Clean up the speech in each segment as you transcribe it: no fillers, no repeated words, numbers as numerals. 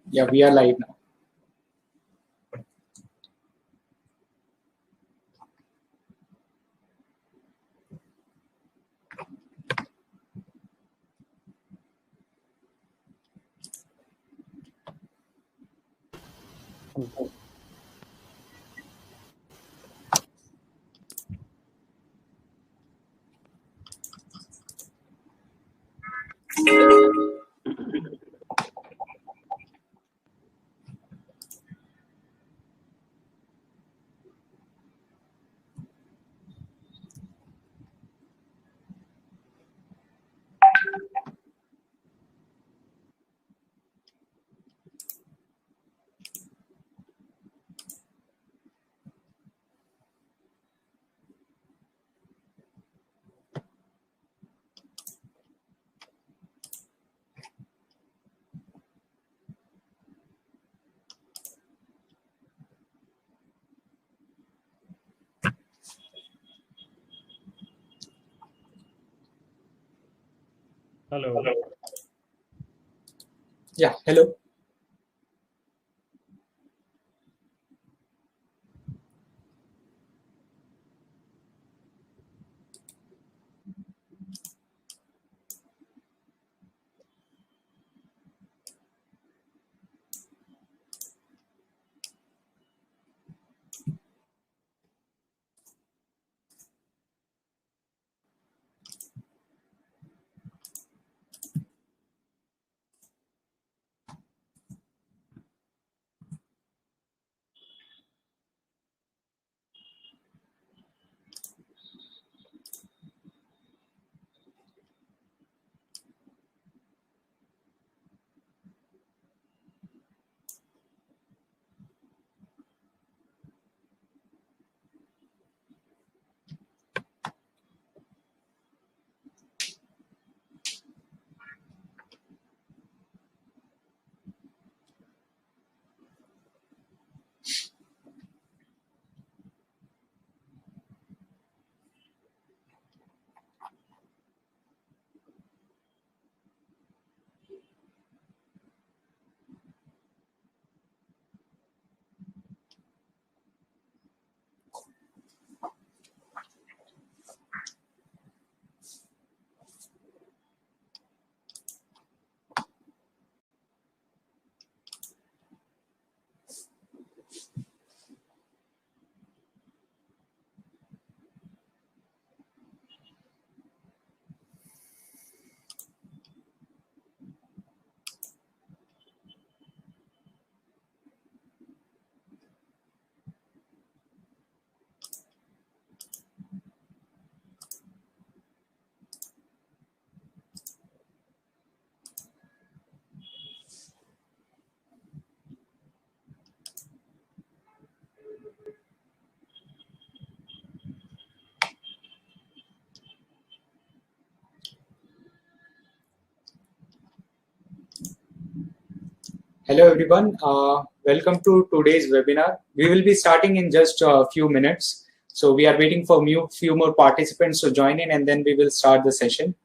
Yeah, we are live now. Hello. Yeah, hello. Hello everyone. Welcome to today's webinar. We will be starting in just a few minutes. So we are waiting for few more participants to join in, and then we will start the session.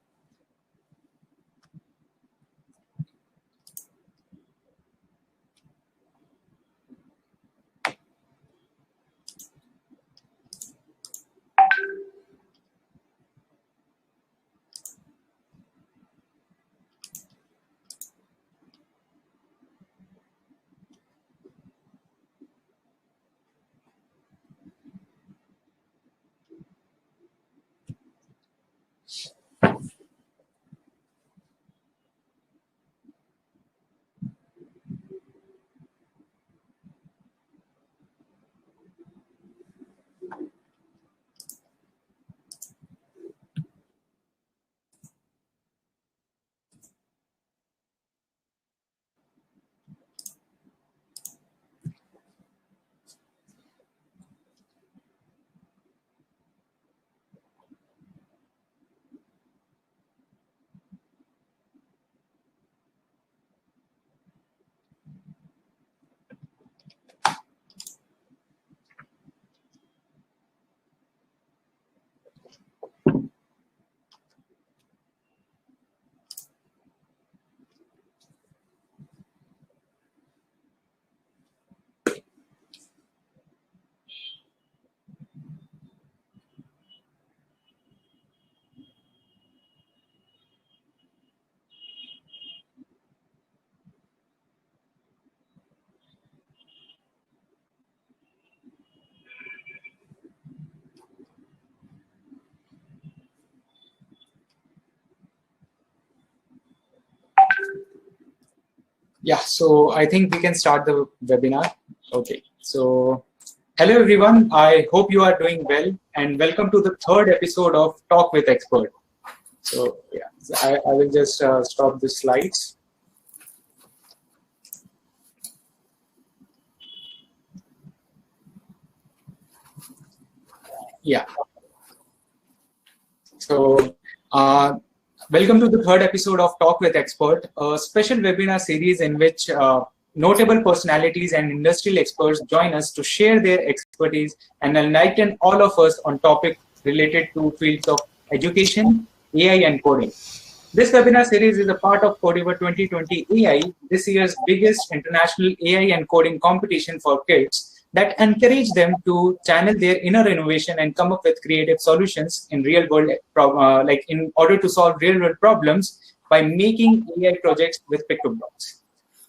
Yeah, so I think we can start the webinar. Okay, so hello everyone. I hope you are doing well and welcome to the third episode of Talk with Expert. So yeah, I will just stop the slides. Yeah. So welcome to the third episode of Talk with Expert, a special webinar series in which notable personalities and industrial experts join us to share their expertise and enlighten all of us on topics related to fields of education, AI, and coding. This webinar series is a part of Codiver 2020 AI, this year's biggest international AI and coding competition for kids that encourage them to channel their inner innovation and come up with creative solutions in real world, like in order to solve real world problems by making AI projects with pictoblocks.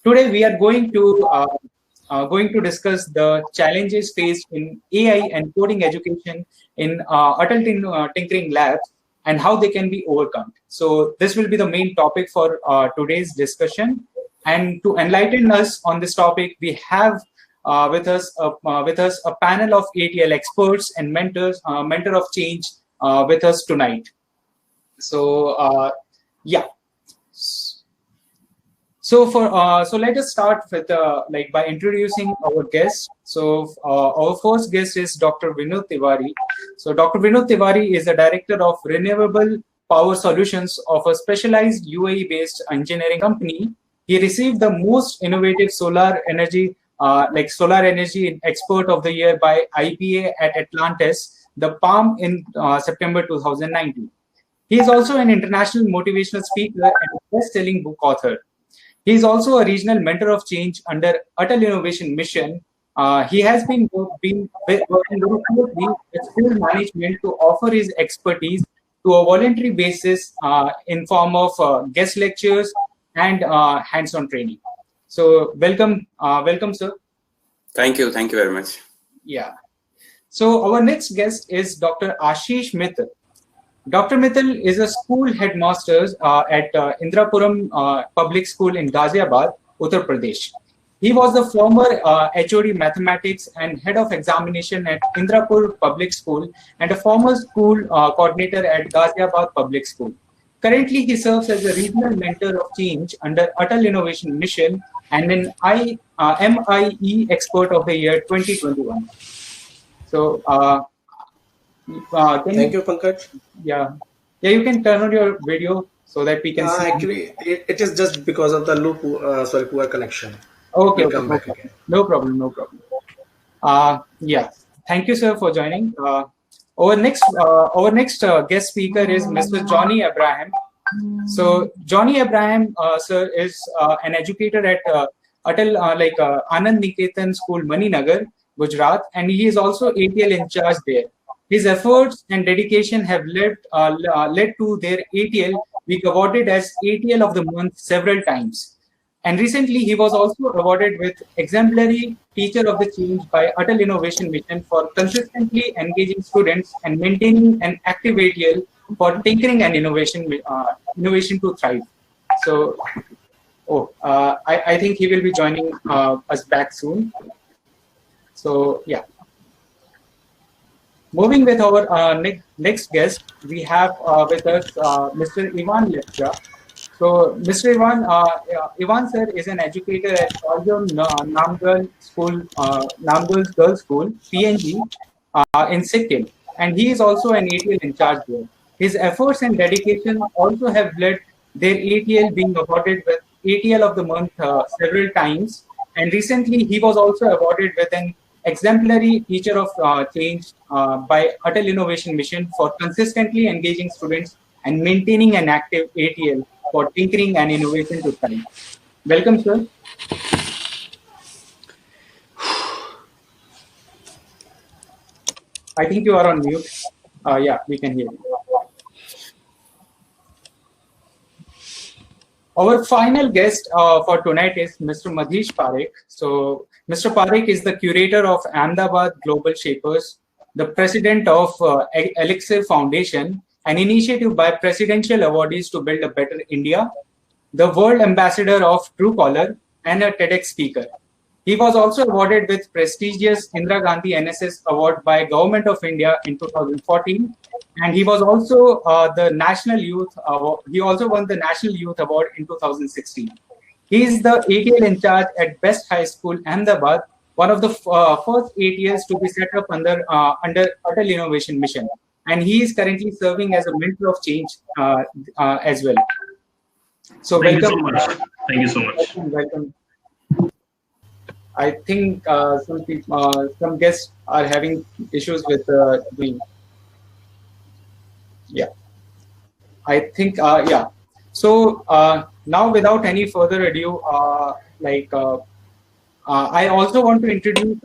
Today we are going to discuss the challenges faced in AI and coding education in Atal Tinkering Labs and how they can be overcome. So this will be the main topic for today's discussion. And to enlighten us on this topic, we have with us a panel of ATL experts and mentors, mentor of change with us tonight. So yeah. So let us start with by introducing our guest. So our first guest is Dr. Vinod Tiwari. So Dr. Vinod Tiwari is the director of renewable power solutions of a specialized UAE-based engineering company. He received the most innovative solar energy expert of the year by IPA at Atlantis, the Palm in September 2019. He is also an international motivational speaker and a best-selling book author. He is also a regional mentor of change under Atal Innovation Mission. He has been working very closely with school management to offer his expertise to a voluntary basis in form of guest lectures and hands-on training. So welcome, sir. Thank you very much. Yeah. So our next guest is Dr. Ashish Mittal. Dr. Mittal is a school headmaster at Indrapuram Public School in Ghaziabad, Uttar Pradesh. He was the former HOD Mathematics and Head of Examination at Indrapur Public School and a former school coordinator at Ghaziabad Public School. Currently, he serves as a regional mentor of change under Atal Innovation Mission and an MIE Expert of the Year 2021. So, thank you, Pankaj. Yeah, you can turn on your video so that we can see. Actually, it is just because of the loop, poor connection. Okay, come back again. No problem. Yeah, thank you, sir, for joining. Our next guest speaker is Mr. Johnny Abraham. So Johnny Abraham, sir, is an educator at Atal Anand Niketan School, Maninagar, Gujarat, and he is also ATL in charge there. His efforts and dedication have led to their ATL being awarded as ATL of the Month several times. And recently, he was also awarded with Exemplary Teacher of the Change by Atal Innovation Mission for consistently engaging students and maintaining an active ATL for tinkering and innovation to thrive. So, I think he will be joining us back soon. So, yeah. Moving with our next guest, we have with us Mr. Ivan Lepcha. So, Mr. Ivan sir is an educator at Namgal Girls School, PNG, in Sikkim, and he is also an ATL in charge there. His efforts and dedication also have led their ATL being awarded with ATL of the Month several times, and recently he was also awarded with an Exemplary Teacher of Change by Atal Innovation Mission for consistently engaging students and maintaining an active ATL for tinkering and innovation to thrive. Welcome, sir. I think you are on mute. Yeah, we can hear you. Our final guest for tonight is Mr. Madhish Parekh. So, Mr. Parekh is the curator of Ahmedabad Global Shapers, the president of Elixir Foundation, an initiative by presidential awardees to build a better India, the world ambassador of Truecaller, and a TEDx speaker. He was also awarded with prestigious Indira Gandhi NSS Award by Government of India in 2014, and he was also the National Youth Award. He also won the National Youth Award in 2016. He is the ATL in charge at Best High School, Ahmedabad, one of the first ATLs to be set up under Atal Innovation Mission, and he is currently serving as a mentor of change as well. So Thank welcome. you so much. Thank you so much. Welcome. I think some guests are having issues with the. Yeah, I think yeah. So now, without any further ado, I also want to introduce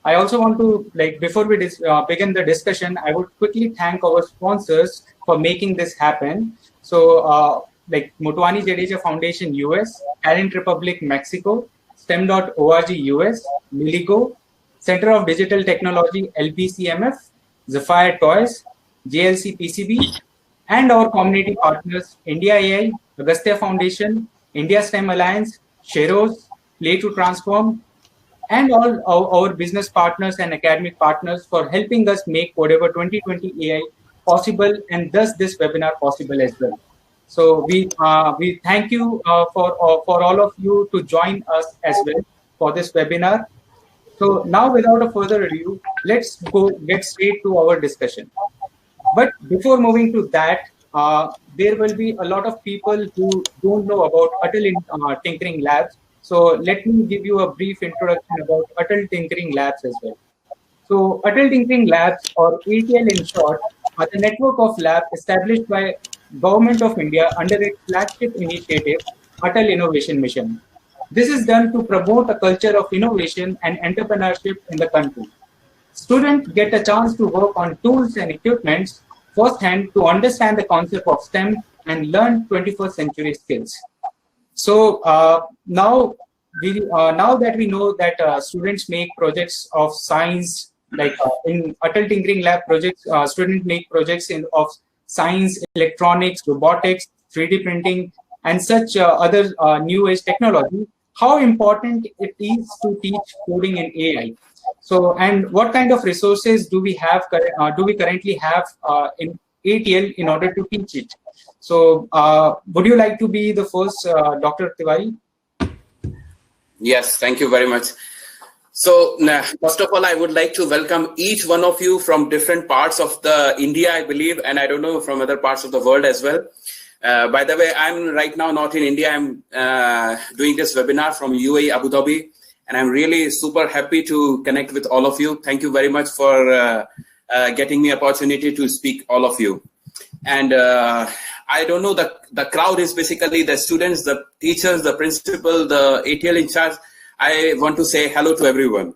I also want to before we begin the discussion, I would quickly thank our sponsors for making this happen. So Motwani Jadeja Foundation US, Talent Republic Mexico, STEM.org US, Miligo, Center of Digital Technology LPCMF, Zephyr Toys, JLC PCB, and our community partners India AI, Agastya Foundation, India STEM Alliance, Sheros, Play to Transform, and all our business partners and academic partners for helping us make whatever 2020 AI possible, and thus this webinar possible as well. So we thank you for all of you to join us as well for this webinar. So now, without a further ado, let's get straight to our discussion. But before moving to that, there will be a lot of people who don't know about Atal Tinkering Labs. So let me give you a brief introduction about Atal Tinkering Labs as well. So Atal Tinkering Labs, or ATL in short, are the network of labs established by Government of India under its flagship initiative, Atal Innovation Mission. This is done to promote a culture of innovation and entrepreneurship in the country. Students get a chance to work on tools and equipments firsthand to understand the concept of STEM and learn 21st century skills. So now that we know that students make projects of science, in Atal Tinkering Lab projects, students make projects of science, electronics, robotics, 3D printing, and such other new age technology. How important it is to teach coding in AI. So, and what kind of resources do we have? Do we currently have in ATL in order to teach it? So, would you like to be the first, Dr. Tiwari? Yes, thank you very much. So, first of all, I would like to welcome each one of you from different parts of the India, I believe, and I don't know, from other parts of the world as well. By the way, I'm right now not in India. I'm doing this webinar from UAE, Abu Dhabi, and I'm really super happy to connect with all of you. Thank you very much for getting me opportunity to speak all of you. And I don't know, the crowd is basically the students, the teachers, the principal, the ATL in charge. I want to say hello to everyone.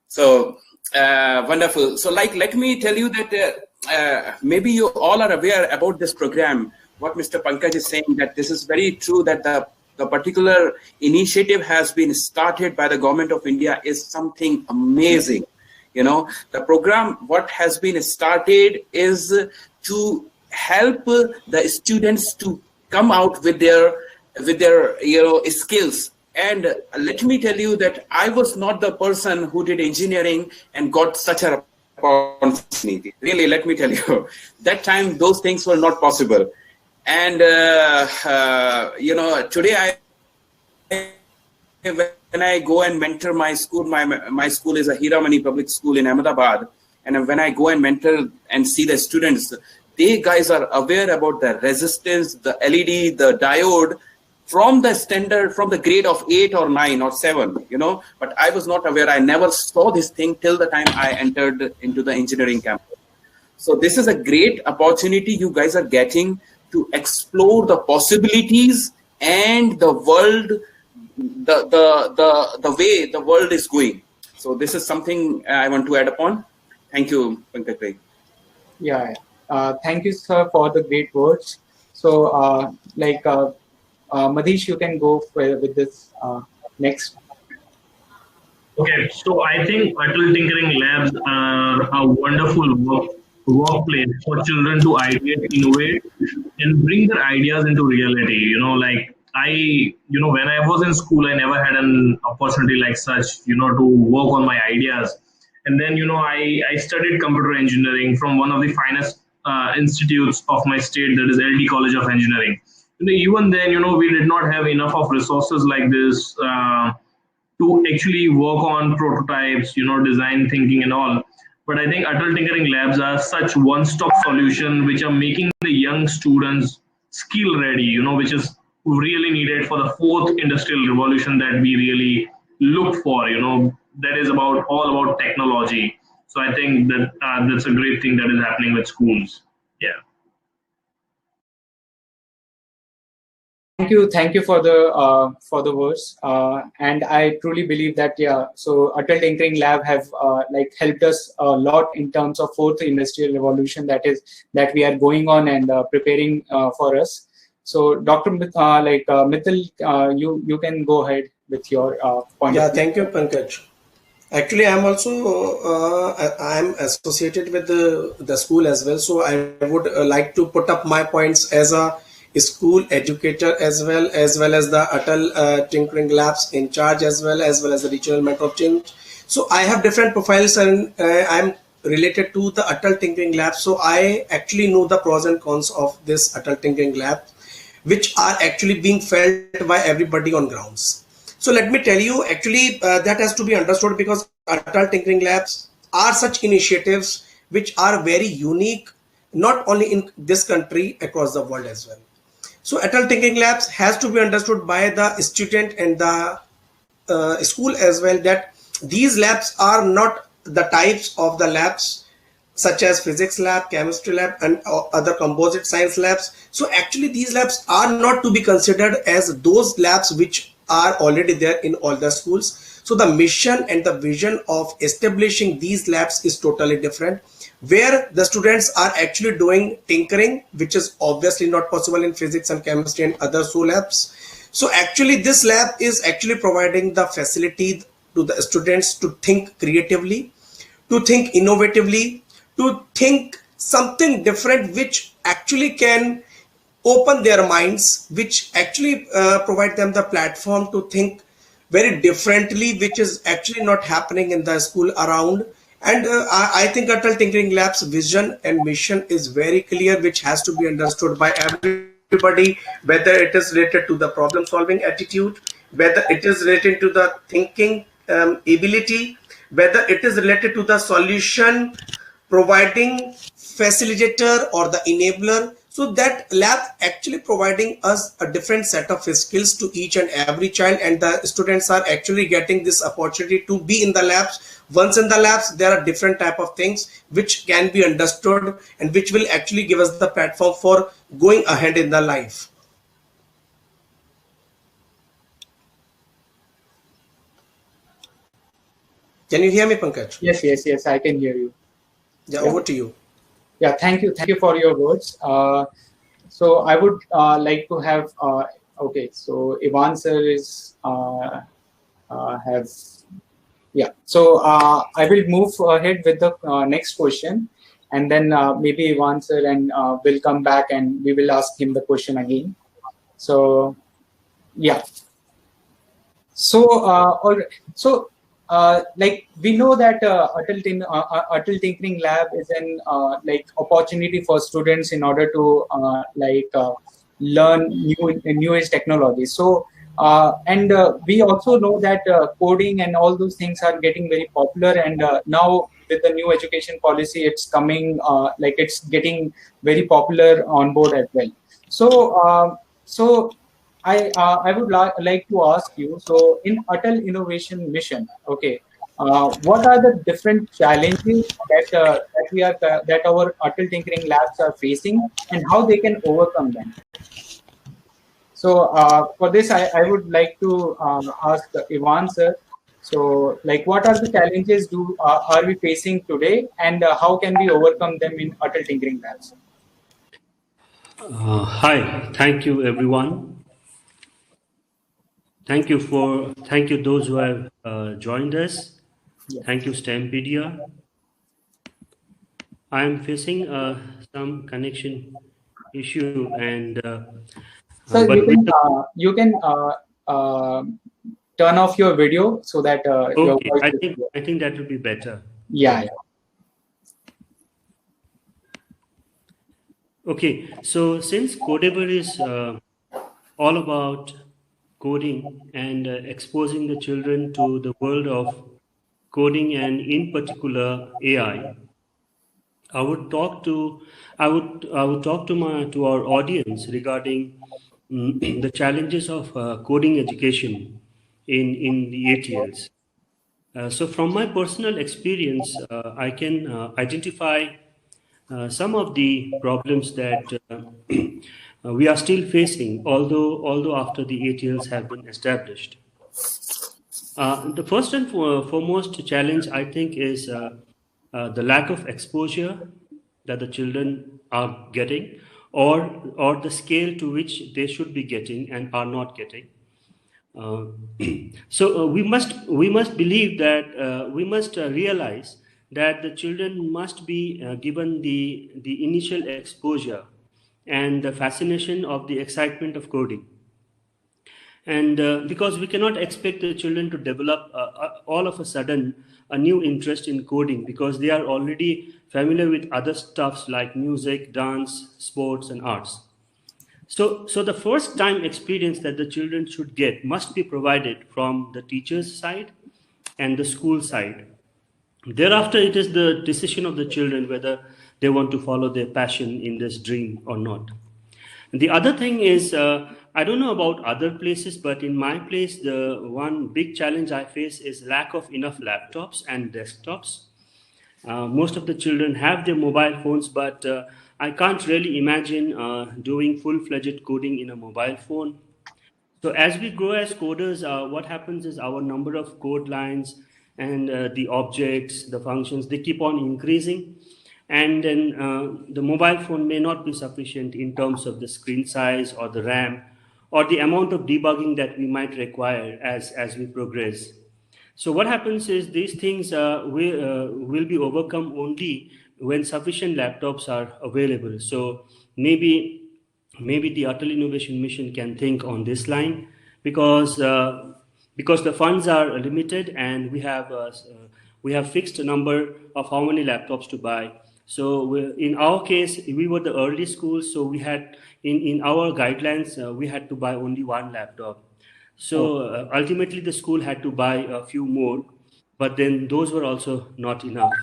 So wonderful. So let me tell you that maybe you all are aware about this program. What Mr. Pankaj is saying, that this is very true, that the particular initiative has been started by the Government of India is something amazing. You know, the program, what has been started is to help the students to come out with their skills. And let me tell you that I was not the person who did engineering and got such a opportunity. Really, let me tell you, that time those things were not possible. And today when I go and mentor my school, my school is a Hiramani Public School in Ahmedabad, and when I go and mentor and see the students, they guys are aware about the resistance, the LED, the diode, from the standard, from the grade of 8 or 9 or 7, but I was not aware. I never saw this thing till the time I entered into the engineering campus. So this is a great opportunity you guys are getting to explore the possibilities and the world, the way the world is going. So this is something I want to add upon. Thank you, Pankaj. Yeah, thank you, sir, for the great words. So Madhish, you can go with this next. Okay, so I think Atal Tinkering Labs are a wonderful workplace for children to ideate, innovate, and bring their ideas into reality. when I was in school, I never had an opportunity like such, to work on my ideas. And then, I studied computer engineering from one of the finest institutes of my state, that is LD College of Engineering. Even then, we did not have enough of resources like this to actually work on prototypes, design thinking and all. But I think Atal Tinkering Labs are such one-stop solution which are making the young students skill ready, which is really needed for the fourth industrial revolution that we really look for, that is about all about technology. So I think that that's a great thing that is happening with schools. Yeah. Thank you for the words, and I truly believe that So Atal Tinkering Lab have like helped us a lot in terms of fourth industrial revolution that we are going on and preparing for us. So Dr. Mithil, you can go ahead with your point. Yeah, of view. thank you, Pankaj. Actually, I'm also I'm associated with the school as well. So I would like to put up my points as a school educator as well as the Atal Tinkering Labs in charge as well as the regional mentor of change. So I have different profiles and I'm related to the Atal Tinkering Lab. So I actually know the pros and cons of this Atal Tinkering Lab, which are actually being felt by everybody on grounds. So let me tell you, actually, that has to be understood because Atal Tinkering Labs are such initiatives which are very unique, not only in this country, across the world as well. So Atal Tinkering Labs has to be understood by the student and the school as well, that these labs are not the types of the labs such as physics lab, chemistry lab, and other composite science labs. So actually these labs are not to be considered as those labs which are already there in all the schools. So the mission and the vision of establishing these labs is totally different, where the students are actually doing tinkering, which is obviously not possible in physics and chemistry and other so labs. So actually this lab is actually providing the facility to the students to think creatively, to think innovatively, to think something different, which actually can open their minds, which actually provide them the platform to think very differently, which is actually not happening in the school around. And I think Atal Tinkering Labs vision and mission is very clear, which has to be understood by everybody, whether it is related to the problem solving attitude, whether it is related to the thinking ability, whether it is related to the solution providing facilitator or the enabler. So that lab actually providing us a different set of skills to each and every child, and the students are actually getting this opportunity to be in the labs. Once in the labs, there are different type of things which can be understood and which will actually give us the platform for going ahead in the life. Can you hear me, Pankaj? Yes, I can hear you. Yeah, over to you. Yeah, thank you for your words. So I would like to have okay. So Ivan sir is have yeah. So I will move ahead with the next question, and then maybe Ivan sir and will come back and we will ask him the question again. So yeah. So, all right. So, like we know that Atal Tinkering Lab is an like opportunity for students in order to learn new age technology. So, and we also know that coding and all those things are getting very popular, and now with the new education policy, it's coming like it's getting very popular on board as well. So, so I would like to ask you. So, in Atal Innovation Mission, okay, what are the different challenges that our Atal Tinkering Labs are facing, and how they can overcome them? So, for this, I would like to ask Ivan sir. So, like, what are the challenges are we facing today, and how can we overcome them in Atal Tinkering Labs? Hi, thank you everyone. Thank you those who have joined us. Yeah. Thank you STEMpedia. I am facing some connection issue, and So but with the, you can turn off your video so that your okay, voice is clear. I think that will be better. Yeah, yeah. Okay, so since Codever is all about coding and exposing the children to the world of coding and in particular AI, I would talk to I would talk to my to our audience regarding the challenges of coding education in the ATLs. So from my personal experience, I can identify some of the problems that we are still facing, although after the ATLs have been established. The first and foremost challenge, I think, is the lack of exposure that the children are getting, or the scale to which they should be getting and are not getting. Uh, so we must believe that we must realize that the children must be given the initial exposure and the fascination of the excitement of coding, and because we cannot expect the children to develop all of a sudden a new interest in coding because they are already familiar with other stuffs like music, dance, sports, and arts. So the first time experience that the children should get must be provided from the teacher's side and the school side. Thereafter, it is the decision of the children whether they want to follow their passion in this dream or not. The other thing is, I don't know about other places, but in my place, the one big challenge I face is lack of enough laptops and desktops. Most of the children have their mobile phones, but I can't really imagine doing full-fledged coding in a mobile phone. So as we grow as coders, what happens is our number of code lines and the objects, the functions, they keep on increasing. And then the mobile phone may not be sufficient in terms of the screen size or the RAM or the amount of debugging that we might require as we progress. So what happens is these things will be overcome only when sufficient laptops are available. So maybe the Atal Innovation Mission can think on this line because because the funds are limited and we have fixed a number of how many laptops to buy. So in our case, we were the early school, so we had in our guidelines we had to buy only one laptop. So ultimately, the school had to buy a few more, but then those were also not enough.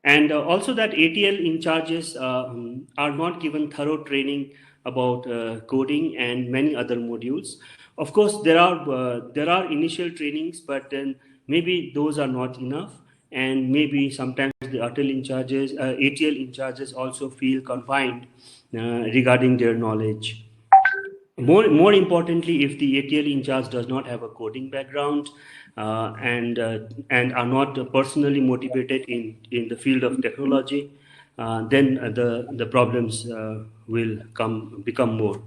And also that ATL in charges are not given thorough training about coding and many other modules. Of course, there are initial trainings, but then maybe those are not enough, and maybe sometimes the ATL in charges also feel confined regarding their knowledge. More importantly, if the ATL in charge does not have a coding background and are not personally motivated in the field of technology, then the problems will become more.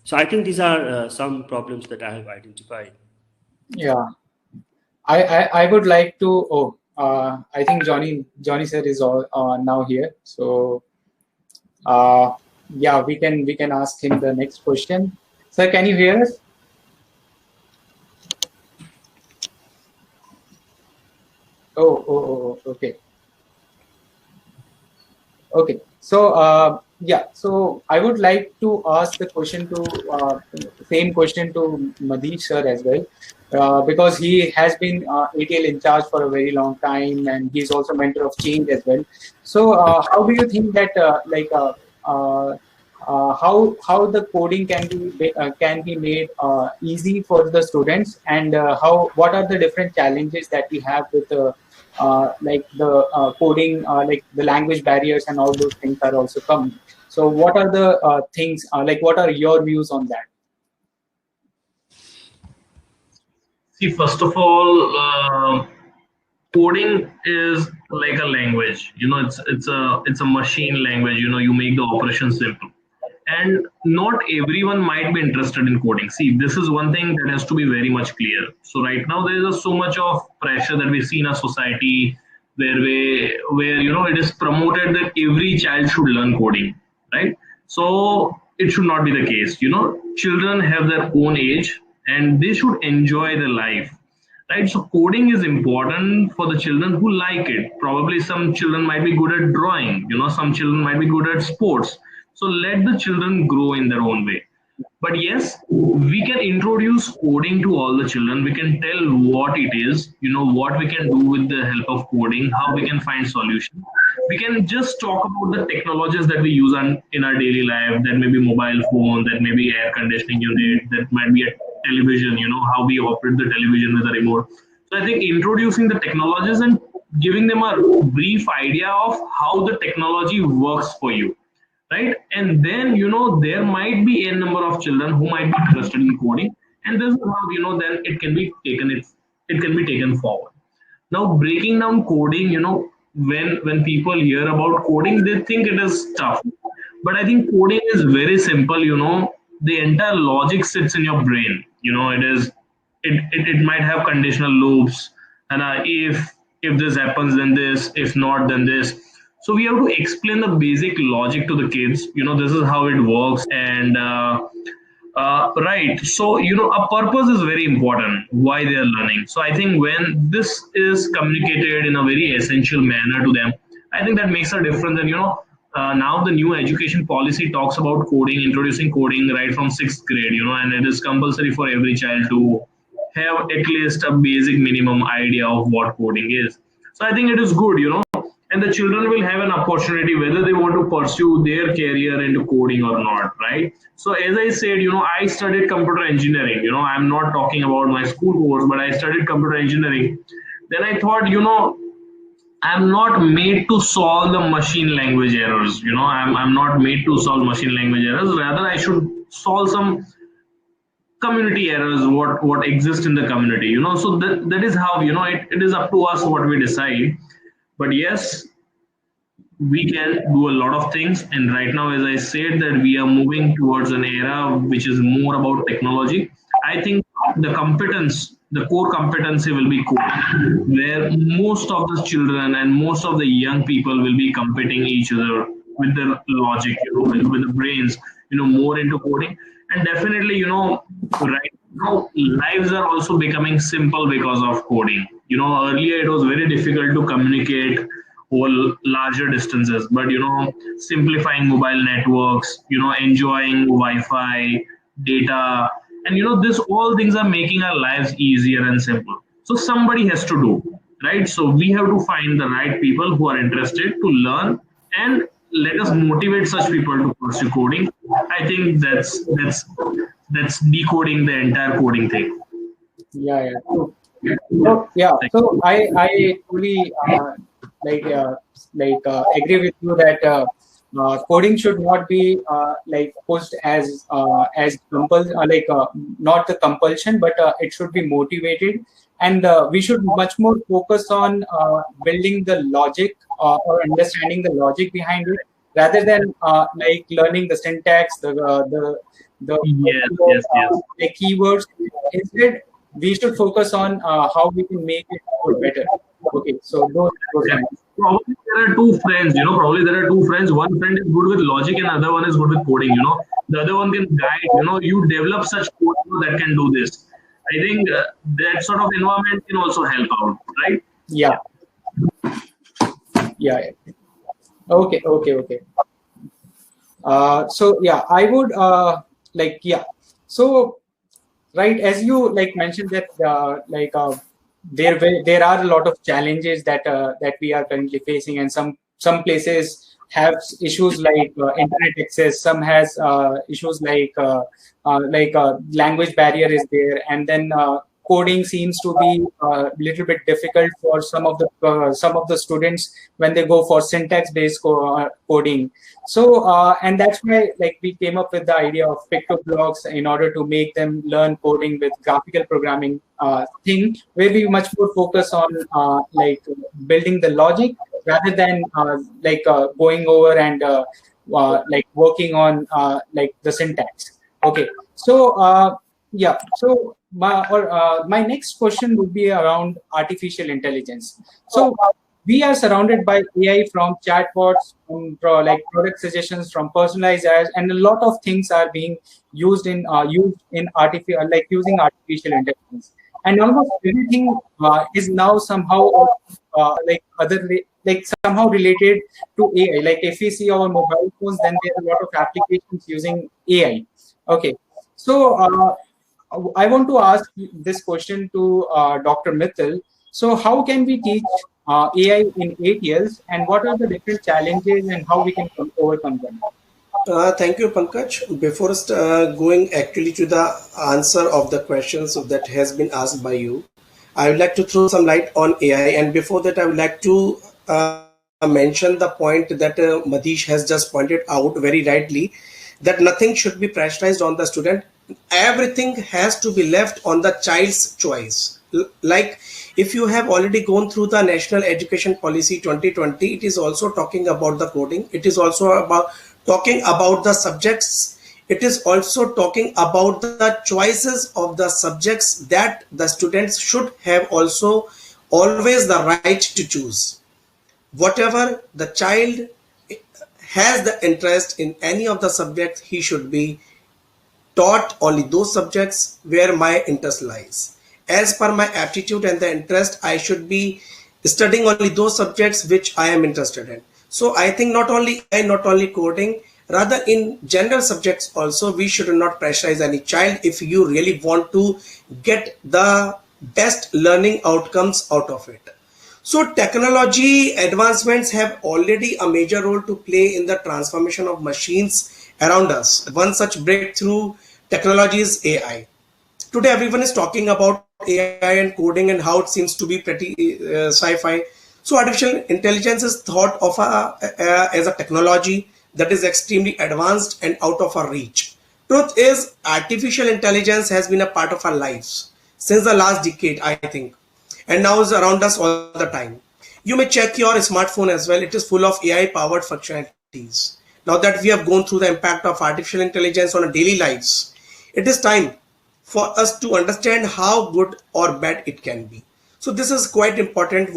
So I think these are some problems that I have identified. Yeah, I would like to. Oh, I think Johnny sir is all now here. So yeah, we can ask him the next question. Sir, can you hear us? Oh, okay. Okay. So yeah, so I would like to ask the question to same question to Madish sir as well, because he has been ATL in charge for a very long time, and he's also mentor of change as well. So how do you think that how the coding can be made easy for the students, and what are the different challenges that we have with like the coding, like the language barriers and all those things are also coming. So what are the things, like what are your views on that? See, first of all, coding is like a language. It's a machine language. You make the operation simple, and not everyone might be interested in coding. See, this is one thing that has to be very much clear. So right now there is so much of pressure that we see in our society where it is promoted that every child should learn coding, right? So it should not be the case. Children have their own age and they should enjoy their life, right? So coding is important for the children who like it. Probably some children might be good at drawing, some children might be good at sports. So let the children grow in their own way. But yes, we can introduce coding to all the children. We can tell what it is, what we can do with the help of coding, how we can find solutions. We can just talk about the technologies that we use in our daily life. That may be mobile phone, that may be air conditioning unit, that might be a television, how we operate the television with a remote. So I think introducing the technologies and giving them a brief idea of how the technology works for you, right? And then there might be a number of children who might be interested in coding, and this is how then it can be taken forward. Now, breaking down coding, when people hear about coding, they think it is tough, but I think coding is very simple. The entire logic sits in your brain. It might have conditional loops, and if this happens then this, if not then this. So we have to explain the basic logic to the kids. This is how it works. And right, so a purpose is very important why they are learning. So I think when this is communicated in a very essential manner to them, I think that makes a difference. And now the new education policy talks about coding, introducing coding right from 6th grade, and it is compulsory for every child to have at least a basic minimum idea of what coding is. So I think it is good, and the children will have an opportunity whether they want to pursue their career into coding or not, right? So as I said, I studied computer engineering. I'm not talking about my school course, but I studied computer engineering. Then I thought, I'm not made to solve the machine language errors. I'm not made to solve machine language errors. Rather, I should solve some community errors, what exists in the community. So that is how, it is up to us what we decide. But yes, we can do a lot of things. And right now, as I said, that we are moving towards an era which is more about technology. I think the core competency will be coding, where most of the children and most of the young people will be competing each other with the logic, with the brains, more into coding. And definitely, right now, lives are also becoming simple because of coding. Earlier it was very difficult to communicate over larger distances, but simplifying mobile networks, enjoying Wi-Fi, data, and this all things are making our lives easier and simple. So somebody has to do, right? So we have to find the right people who are interested to learn, and let us motivate such people to pursue coding. I think that's decoding the entire coding thing. Yeah. So, yeah. So I fully agree with you that coding should not be pushed as not the compulsion, but it should be motivated, and we should much more focus on building the logic or understanding the logic behind it, rather than learning the syntax, the keywords. Instead, we should focus on how we can make it more better. Okay, so those probably there are two friends. Probably there are two friends. One friend is good with logic, and other one is good with coding. The other one can guide. You develop such code that can do this. I think that sort of environment can also help out, right? Yeah. Okay. So yeah, I would So right, as you mentioned that there are a lot of challenges that we are currently facing, and some places have issues like internet access. Some has issues like language barrier is there, and then coding seems to be a little bit difficult for some of the students when they go for syntax based coding. So and that's why we came up with the idea of pictoblocks in order to make them learn coding with graphical programming thing, where we much more focus on building the logic rather than going over and working on the syntax. Okay, so yeah, so my next question would be around artificial intelligence. So we are surrounded by AI, from chatbots, from like product suggestions, from personalized ads, and a lot of things are being used in artificial, like using artificial intelligence. And almost everything is now somehow like like somehow related to AI. Like if we see our mobile phones, then there are a lot of applications using AI. Okay, so I want to ask this question to Dr. Mittal. So, how can we teach AI in ATLs, and what are the different challenges and how we can overcome them? Thank you, Pankaj. Before going actually to the answer of the questions that has been asked by you, I would like to throw some light on AI. And before that, I would like to mention the point that Madish has just pointed out very rightly, that nothing should be pressurized on the student. Everything has to be left on the child's choice. Like if you have already gone through the National Education Policy 2020, it is also talking about the coding. It is also about talking about the subjects. It is also talking about the choices of the subjects that the students should have also always the right to choose. Whatever the child has the interest in any of the subjects, he should be taught only those subjects where my interest lies. As per my aptitude and the interest, I should be studying only those subjects which I am interested in. So I think not only AI, not only coding, rather in general subjects also, we should not pressurize any child if you really want to get the best learning outcomes out of it. So technology advancements have already a major role to play in the transformation of machines around us. One such breakthrough technology is AI. Today everyone is talking about AI and coding and how it seems to be pretty sci-fi. So artificial intelligence is thought of as a technology that is extremely advanced and out of our reach. Truth is, artificial intelligence has been a part of our lives since the last decade, I think, and now is around us all the time. You may check your smartphone as well. It is full of AI powered functionalities. Now that we have gone through the impact of artificial intelligence on our daily lives, it is time for us to understand how good or bad it can be. So this is quite important,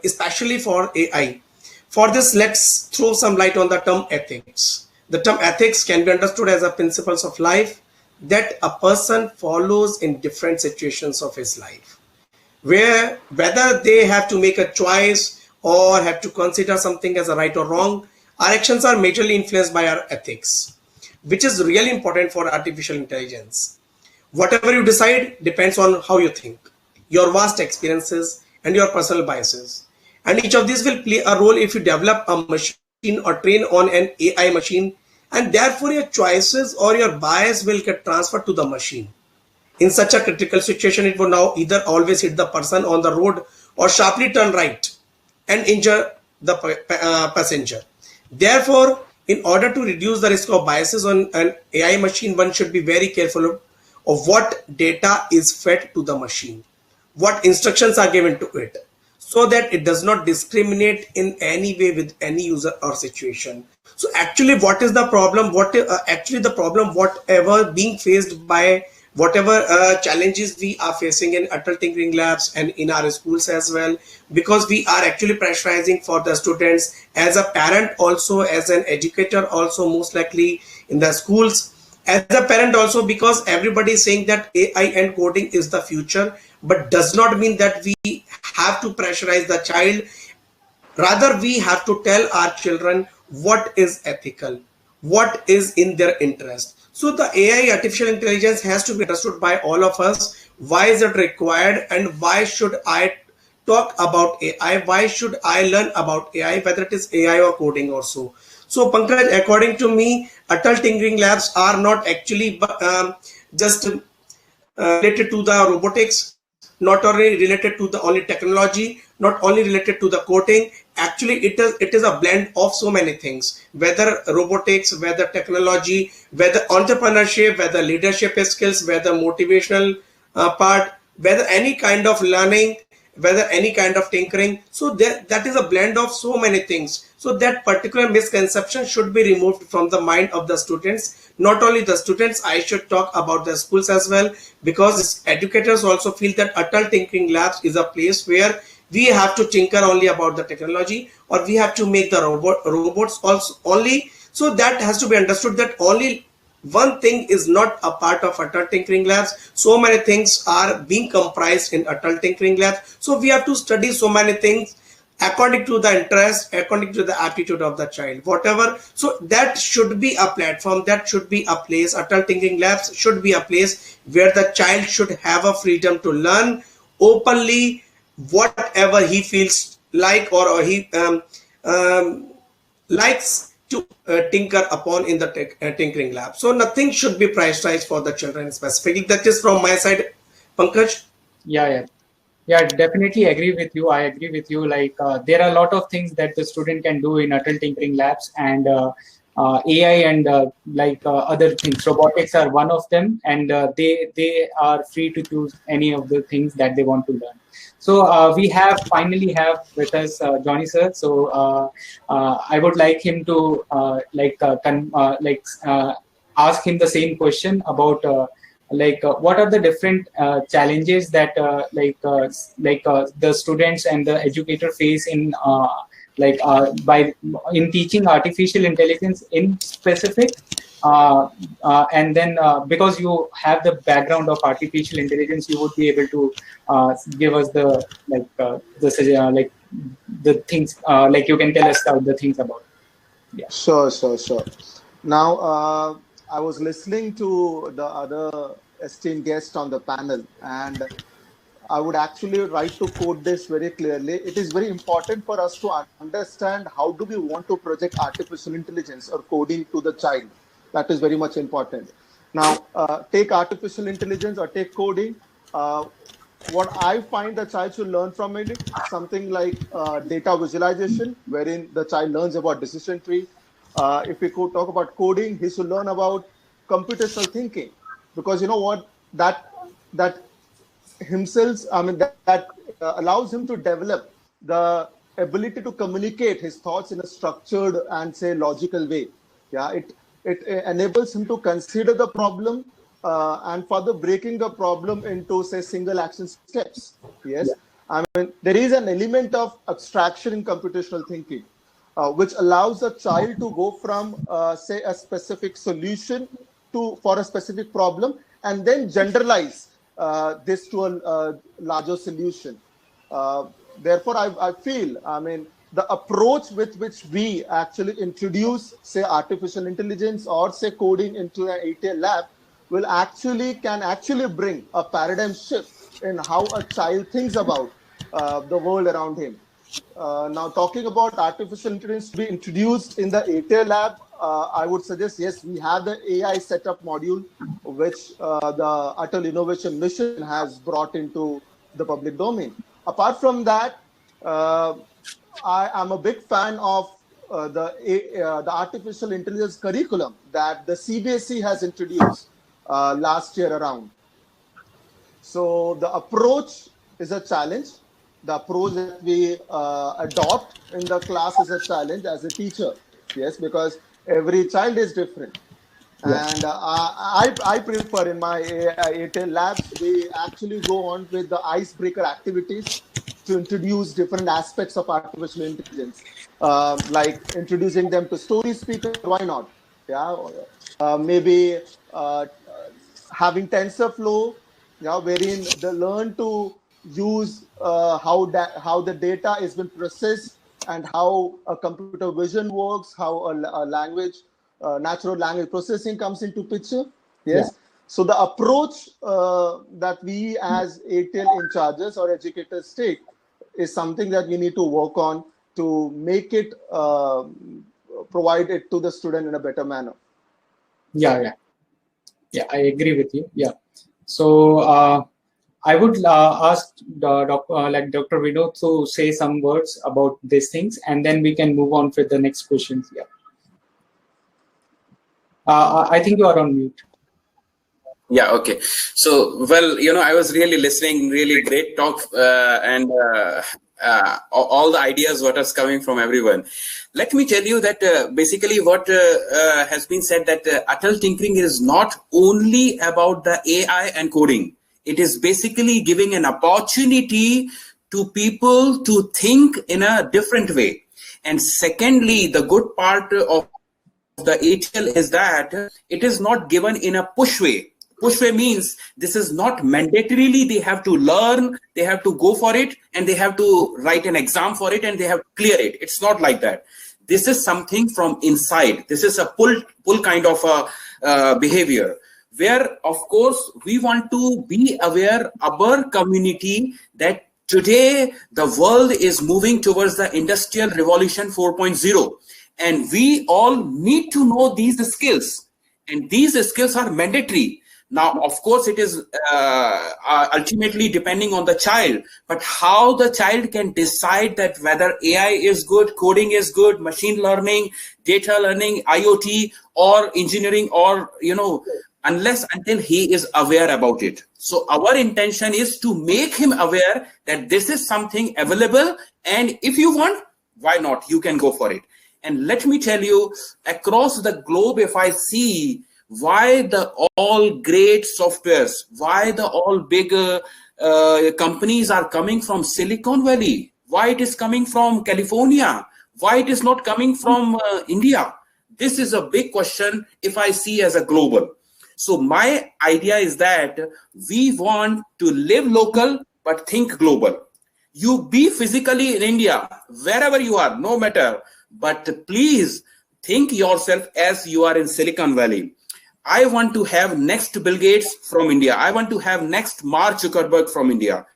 especially for AI. For this, let's throw some light on the term ethics. The term ethics can be understood as a principles of life that a person follows in different situations of his life, where whether they have to make a choice or have to consider something as a right or wrong, our actions are majorly influenced by our ethics, which is really important for artificial intelligence. Whatever you decide depends on how you think, your vast experiences, and your personal biases. And each of these will play a role if you develop a machine or train on an AI machine, and therefore your choices or your bias will get transferred to the machine. In such a critical situation, it would now either always hit the person on the road or sharply turn right and injure the passenger. Therefore, in order to reduce the risk of biases on an AI machine, one should be very careful of what data is fed to the machine, what instructions are given to it, so that it does not discriminate in any way with any user or situation. So actually, what is the problem? Actually the problem, whatever being faced by whatever challenges we are facing in Atal Tinkering Labs and in our schools as well, because we are actually pressurizing for the students as a parent, also as an educator, also most likely in the schools, as a parent also, because everybody is saying that AI and coding is the future, but does not mean that we have to pressurize the child. Rather, we have to tell our children what is ethical, what is in their interest. So the AI, artificial intelligence, has to be understood by all of us. Why is it required, and why should I talk about AI? Why should I learn about AI, whether it is AI or coding also? So Pankaj, according to me, Atal Tinkering Labs are not actually just related to the robotics, not only related to the only technology, not only related to the coding. Actually, it is a blend of so many things, whether robotics, whether technology, whether entrepreneurship, whether leadership skills, whether motivational part, whether any kind of learning, whether any kind of tinkering. So that is a blend of so many things. So that particular misconception should be removed from the mind of the students. Not only the students, I should talk about the schools as well, because educators also feel that Atal Tinkering Labs is a place where we have to tinker only about the technology, or we have to make the robots also only. So that has to be understood, that only one thing is not a part of Atal Tinkering Labs. So many things are being comprised in Atal Tinkering Labs. So we have to study so many things according to the interest, according to the aptitude of the child, whatever. So that should be a platform, that should be a place. Atal Tinkering Labs should be a place where the child should have a freedom to learn openly whatever he feels like, or he likes to tinker upon in the tinkering lab. So nothing should be prioritized for the children specifically. That is from my side, Pankaj. Yeah, definitely agree with you. I agree with you. Like there are a lot of things that the student can do in Atal Tinkering Labs, and AI and other things. Robotics are one of them, and they are free to choose any of the things that they want to learn. So we finally have with us Johnny sir. So I would like him to ask him the same question about. What are the different challenges that the students and the educator face in teaching artificial intelligence in specific, and then because you have the background of artificial intelligence, you would be able to give us the things, you can tell us the things about it. Yeah. Sure. Now, I was listening to the other esteemed guest on the panel, and I would actually like to quote this very clearly. It is very important for us to understand how do we want to project artificial intelligence or coding to the child. That is very much important. Now, take artificial intelligence or take coding. What I find the child should learn from it, something like data visualization, wherein the child learns about decision tree. If we could talk about coding, he should learn about computational thinking, because you know what, that himself, that allows him to develop the ability to communicate his thoughts in a structured and say logical way. Yeah, it enables him to consider the problem and further breaking the problem into say single action steps. Yes, yeah. There is an element of abstraction in computational thinking, which allows the child to go from say a specific solution for a specific problem, and then generalize this to a larger solution. Therefore, I feel, the approach with which we actually introduce, say, artificial intelligence or say coding into an ATL lab can actually bring a paradigm shift in how a child thinks about the world around him. Now, talking about artificial intelligence to be introduced in the ATL lab, I would suggest, yes, we have the AI setup module, which the Atal Innovation Mission has brought into the public domain. Apart from that, I am a big fan of the artificial intelligence curriculum that the CBSE has introduced last year around. So the approach is a challenge. The approach that we adopt in the class is a challenge as a teacher. Yes, because every child is different. Yes. And I prefer in my ATL labs, we actually go on with the icebreaker activities to introduce different aspects of artificial intelligence, like introducing them to story speakers. Why not? Yeah, maybe having TensorFlow, yeah, wherein they learn to use how the data is been processed and how a computer vision works, how a language, natural language processing comes into picture. Yes. Yeah. So the approach that we as ATL in charges or educators take is something that we need to work on to make it, provide it to the student in a better manner. Yeah, I agree with you. Yeah. So I would ask Dr. Vinod to say some words about these things, and then we can move on with the next questions. Yeah. I think you are on mute. Yeah, okay. So, well, I was really listening, really great talk, and all the ideas what is coming from everyone. Let me tell you that basically what has been said, that Atal Tinkering is not only about the AI and coding. It is basically giving an opportunity to people to think in a different way. And secondly, the good part of the ATL is that it is not given in a push way. Push way means this is not mandatorily they have to learn, they have to go for it, and they have to write an exam for it, and they have to clear it. It's not like that. This is something from inside. This is a pull kind of a behavior, where of course we want to be aware our community that today the world is moving towards the Industrial Revolution 4.0, and we all need to know these skills, and these skills are mandatory. Now, of course, it is ultimately depending on the child, but how the child can decide that whether AI is good, coding is good, machine learning, data learning, IoT, or engineering, or, unless until he is aware about it. So our intention is to make him aware that this is something available, and if you want, why not? You can go for it. And let me tell you, across the globe, if I see why the all great softwares, why the all big companies are coming from Silicon Valley, why it is coming from California, why it is not coming from India. This is a big question if I see as a global. So my idea is that we want to live local, but think global. You be physically in India, wherever you are, no matter, but please think yourself as you are in Silicon Valley. I want to have next Bill Gates from India. I want to have next Mark Zuckerberg from India.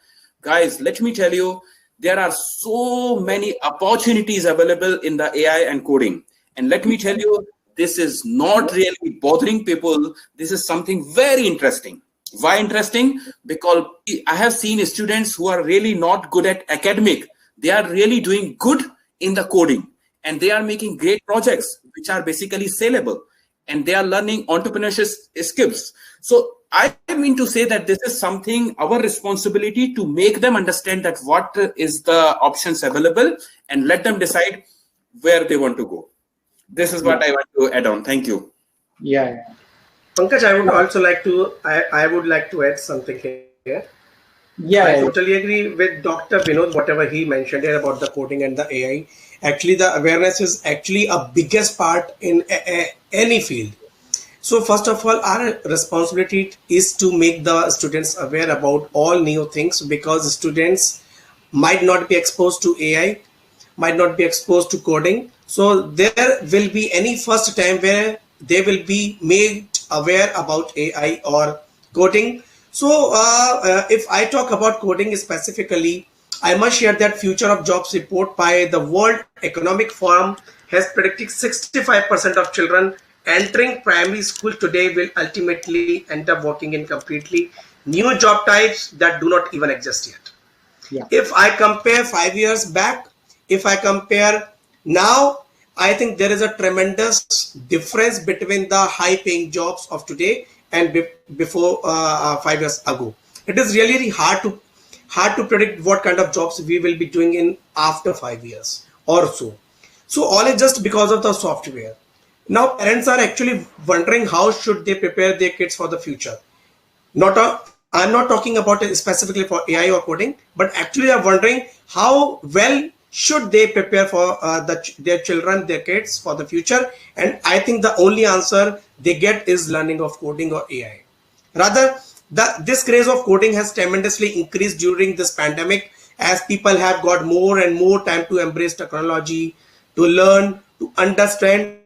Guys, let me tell you, there are so many opportunities available in the AI and coding. And let me tell you, this is not really bothering people. This is something very interesting. Why interesting? Because I have seen students who are really not good at academic. They are really doing good in the coding. And they are making great projects, which are basically saleable. And they are learning entrepreneurship skills. So I mean to say that this is something, our responsibility to make them understand that what is the options available and let them decide where they want to go. This is what I want to add on. Thank you. Yeah. Pankaj, I would also like to, I would like to add something here. Yeah, I totally agree with Dr. Vinod, whatever he mentioned here about the coding and the AI. Actually, the awareness is actually a biggest part in any field. So first of all, our responsibility is to make the students aware about all new things, because students might not be exposed to AI, might not be exposed to coding. So there will be any first time where they will be made aware about AI or coding. So if I talk about coding specifically, I must share that Future of Jobs report by the World Economic Forum has predicted 65% of children entering primary school today will ultimately end up working in completely new job types that do not even exist yet. Yeah. If I compare 5 years back, if I compare now, I think there is a tremendous difference between the high paying jobs of today and before 5 years ago. It is really hard to predict what kind of jobs we will be doing in after 5 years or so. So all is just because of the software. Now parents are actually wondering how should they prepare their kids for the future. I'm not talking about it specifically for AI or coding, but actually I'm wondering how well should they prepare for their children, their kids for the future. And I think the only answer they get is learning of coding or AI. Rather, this craze of coding has tremendously increased during this pandemic, as people have got more and more time to embrace technology, to learn, to understand.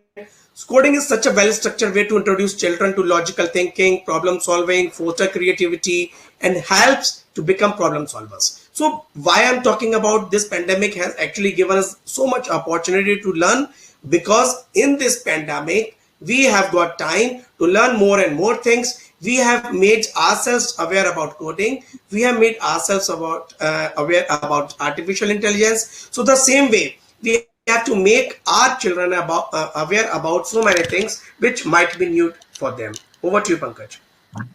Coding is such a well-structured way to introduce children to logical thinking, problem solving, foster creativity, and helps to become problem solvers. So why I'm talking about this pandemic has actually given us so much opportunity to learn, because in this pandemic, we have got time to learn more and more things. We have made ourselves aware about coding. We have made ourselves aware about artificial intelligence. So the same way, we have to make our children aware about so many things which might be new for them. Over to you, Pankaj.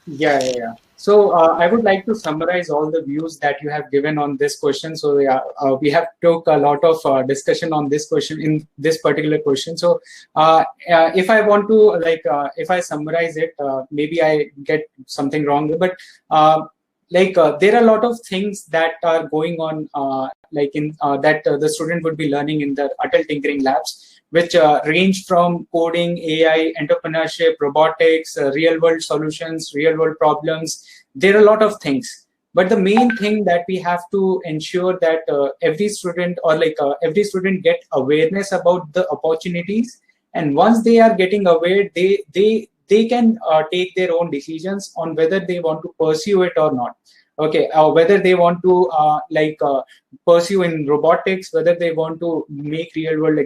Yeah. So I would like to summarize all the views that you have given on this question. So we have took a lot of discussion on this question in this particular question. So if I want to if I summarize it, maybe I get something wrong, but there are a lot of things that are going on, that the student would be learning in the Atal Tinkering Labs, which range from coding, AI, entrepreneurship, robotics, real-world solutions, real-world problems. There are a lot of things. But the main thing that we have to ensure that every student every student get awareness about the opportunities, and once they are getting aware, they can take their own decisions on whether they want to pursue it or not. Okay, whether they want to pursue in robotics, whether they want to make real world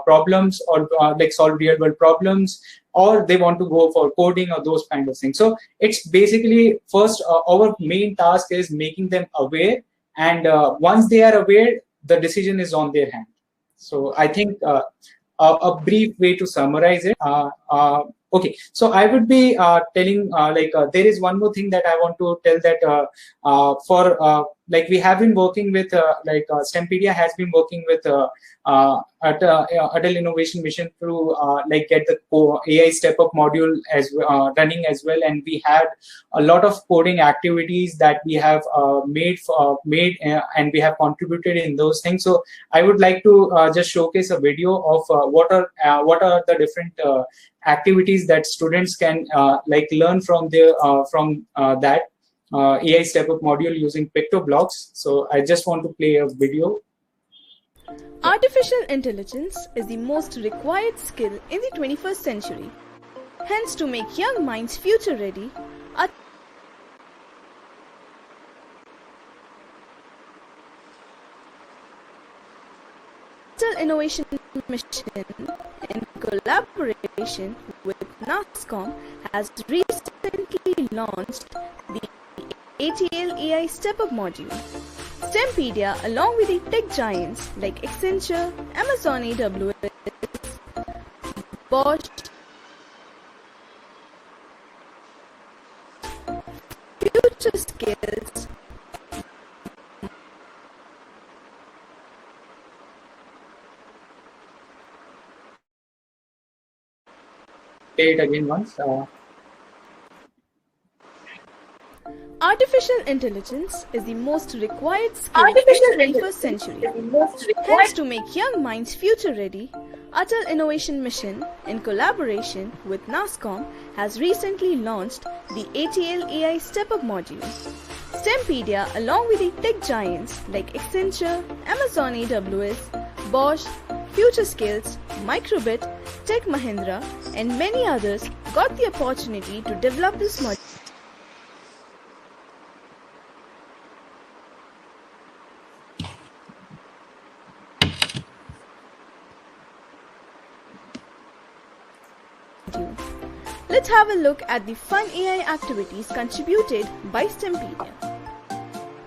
problems, or solve real world problems, or they want to go for coding or those kind of things. So it's basically first our main task is making them aware, and once they are aware, the decision is on their hand. So I think a brief way to summarize it. Okay, so I would be telling there is one more thing that I want to tell, that we have been working with STEMpedia has been working with Atal Innovation Mission to get the AI Step Up module as running as well, and we had a lot of coding activities that we have made and we have contributed in those things. So I would like to just showcase a video of what are the different activities that students can learn from that AI Step Up module using pictoblocks. So I just want to play a video. Artificial intelligence is the most required skill in the 21st century. Hence, to make young minds future ready, Atal Innovation Mission, in collaboration with NASSCOM, has recently launched the ATL AI Step Up module. STEMpedia, along with the tech giants like Accenture, Amazon AWS, Bosch, Future Skills, Play it again once. Artificial intelligence is the most required skill in the 21st century. Hence, to make young minds future ready, Atal Innovation Mission, in collaboration with NASSCOM, has recently launched the ATL AI Step Up module. STEMpedia, along with the tech giants like Accenture, Amazon AWS, Bosch, Future Skills, Microbit, Tech Mahindra, and many others, got the opportunity to develop this module. Let's have a look at the fun AI activities contributed by STEMpedia.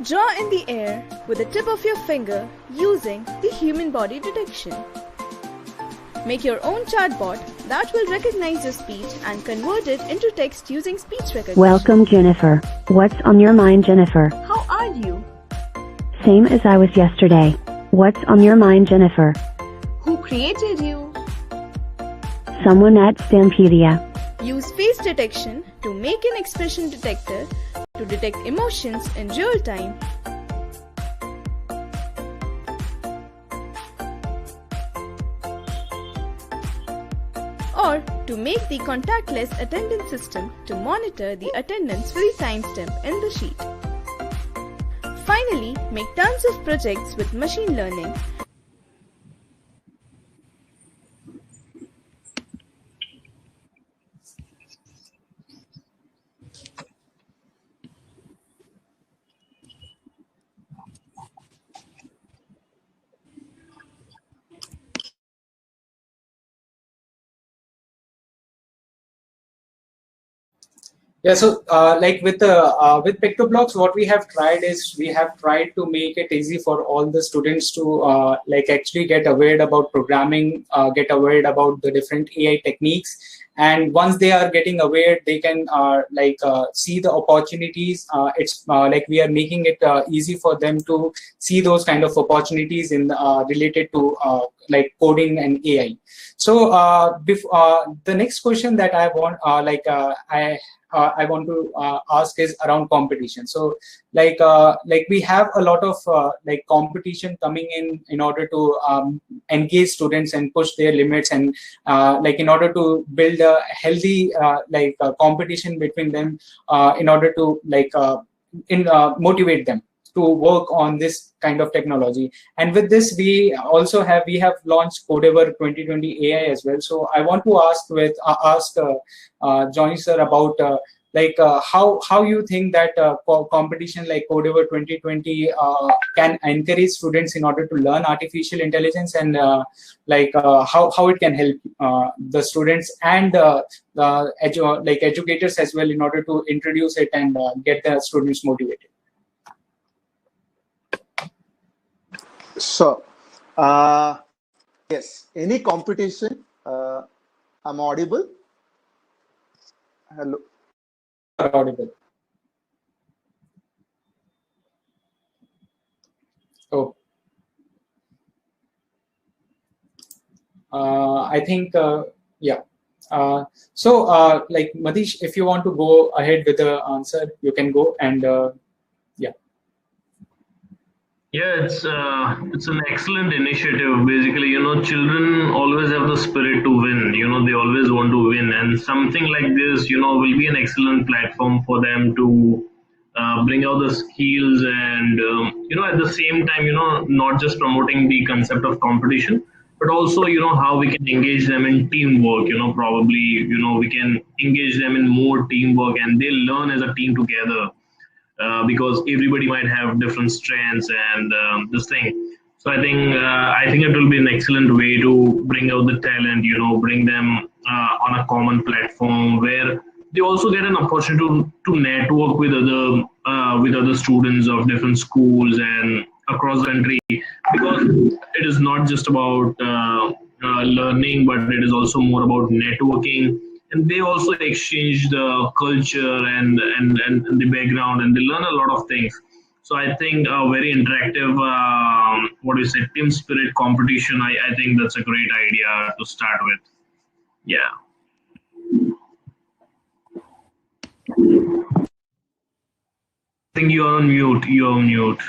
Draw in the air with the tip of your finger using the human body detection. Make your own chatbot that will recognize your speech and convert it into text using speech recognition. Welcome, Jennifer. What's on your mind, Jennifer? How are you? Same as I was yesterday. What's on your mind, Jennifer? Who created you? Someone at STEMpedia. Use face detection to make an expression detector to detect emotions in real time. Or to make the contactless attendance system to monitor the attendance for the timestamp in the sheet. Finally, make tons of projects with machine learning. Yeah, so with pictoblocks, what we have tried is we have tried to make it easy for all the students to actually get aware about programming, get aware about the different AI techniques, and once they are getting aware, they can see the opportunities. It's like we are making it easy for them to see those kind of opportunities in related to like coding and AI. So the next question that I want I want to ask is around competition. So like we have a lot of like competition coming in order to engage students and push their limits, and like in order to build a healthy competition between them, in order to motivate them to work on this kind of technology. And with this, we have launched Codever 2020 AI as well. So I want to ask Johnny sir about how you think that competition like Codever 2020 can encourage students in order to learn artificial intelligence, and how it can help the students and educators as well in order to introduce it and get the students motivated. So, yes, any competition. I'm audible. Hello. Audible. Oh. I think, yeah. Like Madish, if you want to go ahead with the answer, you can go, and yeah. Yeah, it's an excellent initiative. Basically, children always have the spirit to win. They always want to win, and something like this, will be an excellent platform for them to bring out the skills, and at the same time, not just promoting the concept of competition, but also how we can engage them in teamwork. Probably we can engage them in more teamwork, and they learn as a team together. Because everybody might have different strengths and this thing. So I think it will be an excellent way to bring out the talent. Bring them on a common platform where they also get an opportunity to network with other students of different schools and across the country, because it is not just about learning, but it is also more about networking, and they also exchange the culture and the background, and they learn a lot of things. So I think a very interactive team spirit competition, I think that's a great idea to start with. Yeah. I think you're on mute.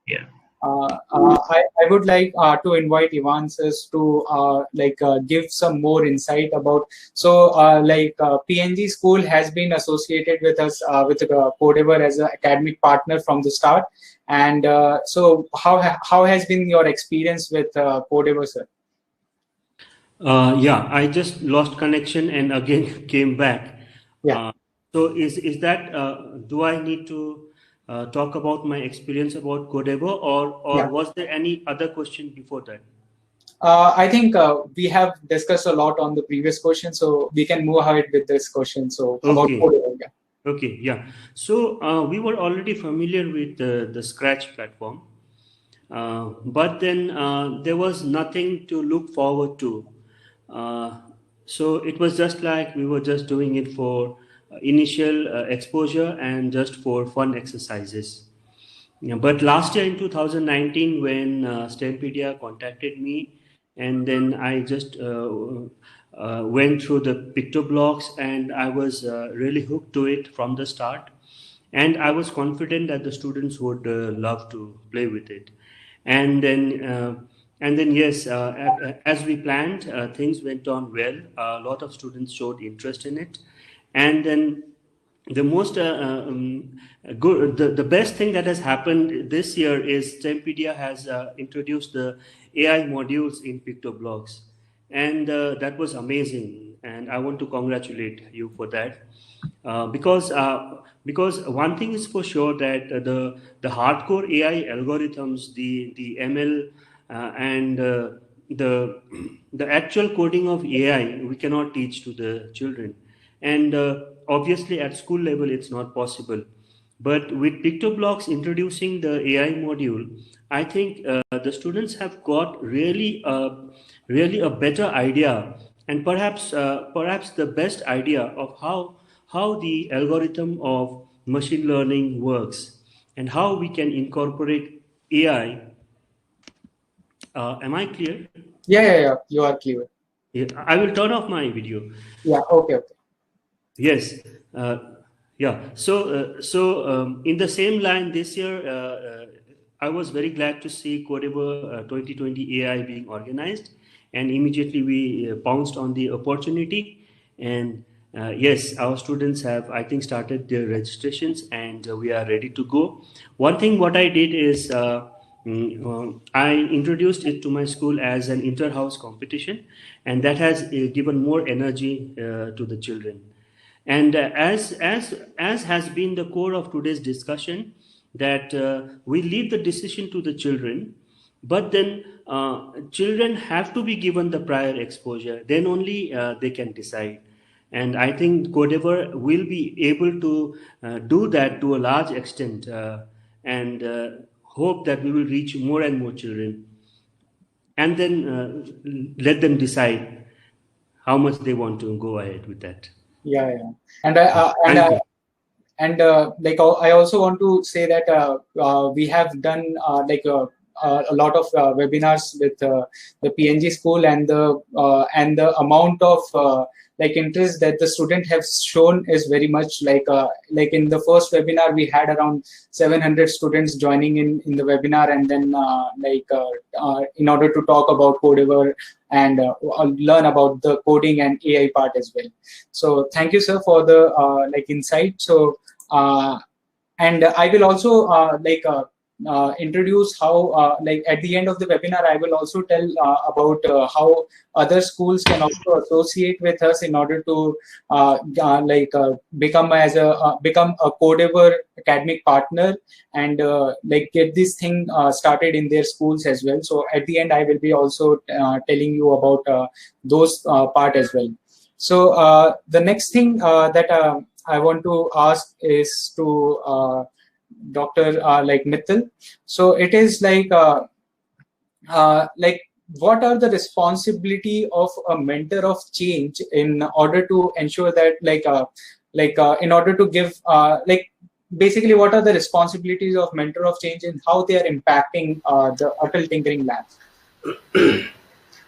Yeah. I would like to invite Ivansis to give some more insight about. So PNG School has been associated with us with Codever as an academic partner from the start. And so how has been your experience with Codever, sir? Yeah, I just lost connection and again came back. Yeah. So is that do I need to talk about my experience about Codevo, or Yeah. was there any other question before that? I think we have discussed a lot on the previous question, so we can move ahead with this question. So about Codevo, yeah. Okay, yeah. So we were already familiar with the Scratch platform, but then there was nothing to look forward to. So it was just like we were just doing it for initial exposure and just for fun exercises. Yeah, but last year in 2019, when STEMpedia contacted me, and then I just went through the pictoblocks, and I was really hooked to it from the start. And I was confident that the students would love to play with it. And then yes, as we planned, things went on well. A lot of students showed interest in it, and then the most good, the best thing that has happened this year is STEMpedia has introduced the AI modules in pictoblocks, and that was amazing. And I want to congratulate you for that, because one thing is for sure that the hardcore AI algorithms, the ML, and the actual coding of AI we cannot teach to the children, and obviously at school level it's not possible. But with pictoblocks introducing the AI module, I think the students have got really a better idea and perhaps the best idea of how the algorithm of machine learning works and how we can incorporate AI. Am I clear? Yeah. You are clear. Yeah, I will turn off my video. Yeah. Okay. Yes. Uh, yeah. So in the same line, this year, I was very glad to see Codeba 2020 AI being organized, and immediately we pounced on the opportunity. And yes, our students have, I think, started their registrations, and we are ready to go. One thing what I did is I introduced it to my school as an inter-house competition, and that has given more energy to the children. And as has been the core of today's discussion, that we leave the decision to the children, but then children have to be given the prior exposure. Then only they can decide. And I think Codever will be able to do that to a large extent, and hope that we will reach more and more children, and then let them decide how much they want to go ahead with that. Yeah. And I also want to say that we have done a lot of webinars with the PNG school, and the amount of interest that the student have shown is very much like in the first webinar we had around 700 students joining in the webinar, and then in order to talk about Codever and learn about the coding and AI part as well. So thank you, sir, for the insight. So and I will also introduce how at the end of the webinar I will also tell about how other schools can also associate with us in order to become a Codever academic partner, and get this thing started in their schools as well. So at the end I will be also telling you about those part as well. So the next thing that I want to ask is to Dr. Mittal. So it is what are the responsibility of a mentor of change in order to ensure that in order to give basically what are the responsibilities of mentor of change and how they are impacting the Atal Tinkering Labs?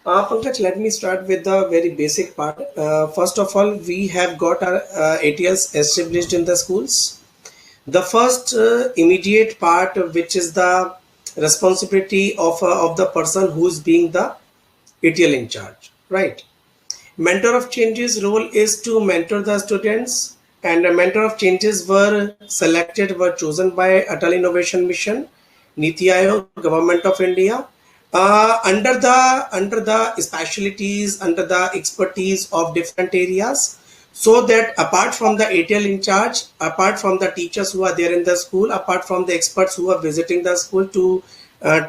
Pankaj, let me start with the very basic part. First of all, we have got our ATLs established in the schools. The first immediate part, which is the responsibility of the person who is being the ATL in charge, right? Mentor of changes role is to mentor the students, and a mentor of changes were chosen by Atal Innovation Mission, Niti Aayog, Government of India, under the specialties, under the expertise of different areas, so that apart from the ATL in charge, apart from the teachers who are there in the school, apart from the experts who are visiting the school to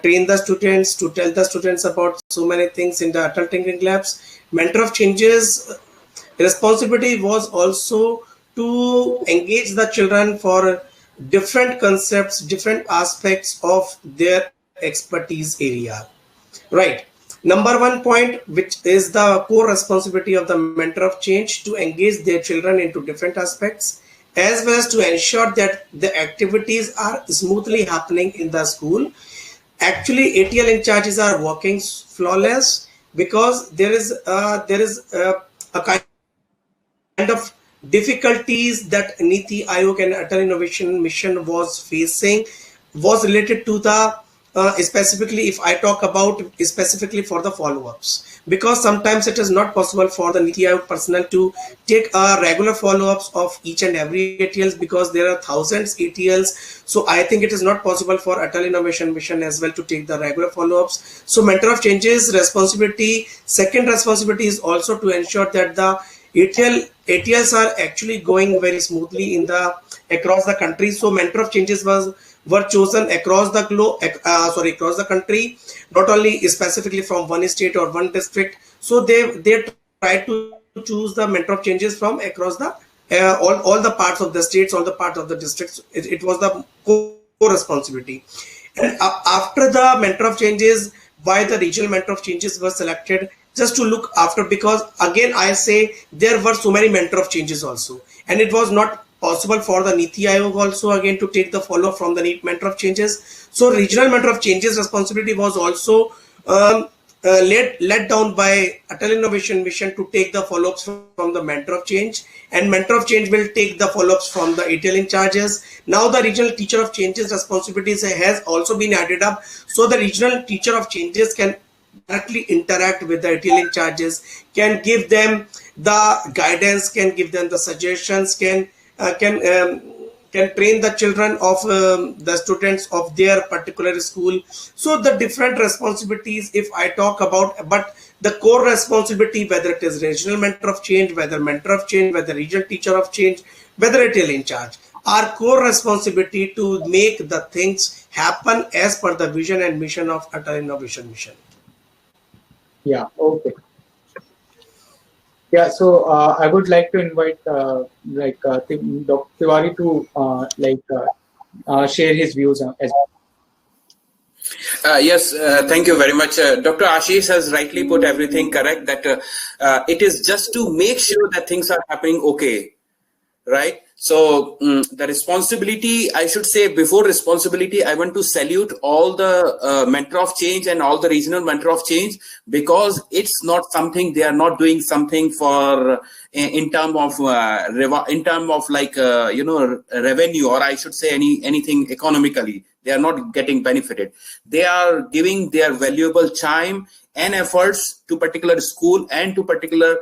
train the students, to tell the students about so many things in the Atal Tinkering Labs, mentor of changes responsibility was also to engage the children for different concepts, different aspects of their expertise area. Right. Number one point, which is the core responsibility of the mentor of change, to engage their children into different aspects, as well as to ensure that the activities are smoothly happening in the school. Actually, ATL in charges are working flawless because there is a kind of difficulties that Niti Aayog and Atal Innovation Mission was facing was related to the specifically, if I talk about specifically for the follow-ups, because sometimes it is not possible for the Niti Aayog personnel to take regular follow-ups of each and every ATLs, because there are thousands ATLs. So I think it is not possible for Atal Innovation Mission as well to take the regular follow-ups. So mentor of changes responsibility, second responsibility is also to ensure that the ATLs are actually going very smoothly in the across the country. So mentor of changes were chosen across the globe, across the country, not only specifically from one state or one district. So they tried to choose the mentor of changes from across the all the parts of the states, all the parts of the districts. It was the core responsibility. And after the mentor of changes, why the regional mentor of changes were selected? just to look after, because again I say there were so many mentor of changes also, and it was not possible for the Niti Aayog also again to take the follow up from the NEET mentor of changes. So regional mentor of changes responsibility was also led down by Atal Innovation Mission to take the follow-ups from the mentor of change, and mentor of change will take the follow-ups from the ATL in charges. Now the regional teacher of changes responsibilities has also been added up, so the regional teacher of changes can directly interact with the ATL in charges, can give them the guidance, can give them the suggestions, can train the children of the students of their particular school. So the different responsibilities, if I talk about, but the core responsibility, whether it is regional mentor of change, whether mentor of change, whether regional teacher of change, whether it is in charge, our core responsibility to make the things happen as per the vision and mission of Atal Innovation Mission. Yeah, okay. Yeah, so I would like to invite Dr. Tiwari to share his views as well. Yes, thank you very much. Dr. Ashish has rightly put everything correct, that it is just to make sure that things are happening okay, right? So the responsibility, I should say, before responsibility, I want to salute all the mentor of change and all the regional mentor of change, because it's not something, they are not doing something for in term of revenue, or I should say anything economically. They are not getting benefited. They are giving their valuable time and efforts to particular school and to particular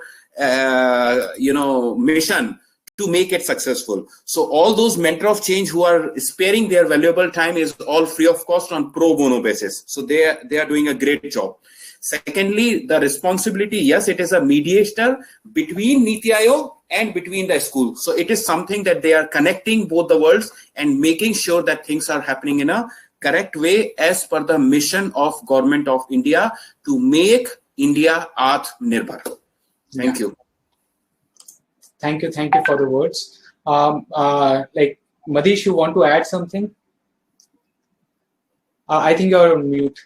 mission to make it successful. So all those mentor of change who are sparing their valuable time is all free of cost on pro bono basis. So they are doing a great job. Secondly, the responsibility, yes, it is a mediator between Niti Aayog and between the school. So it is something that they are connecting both the worlds and making sure that things are happening in a correct way as per the mission of Government of India to make India Atmanirbhar. Thank you. Thank you for the words. Madish, you want to add something? I think you're on mute.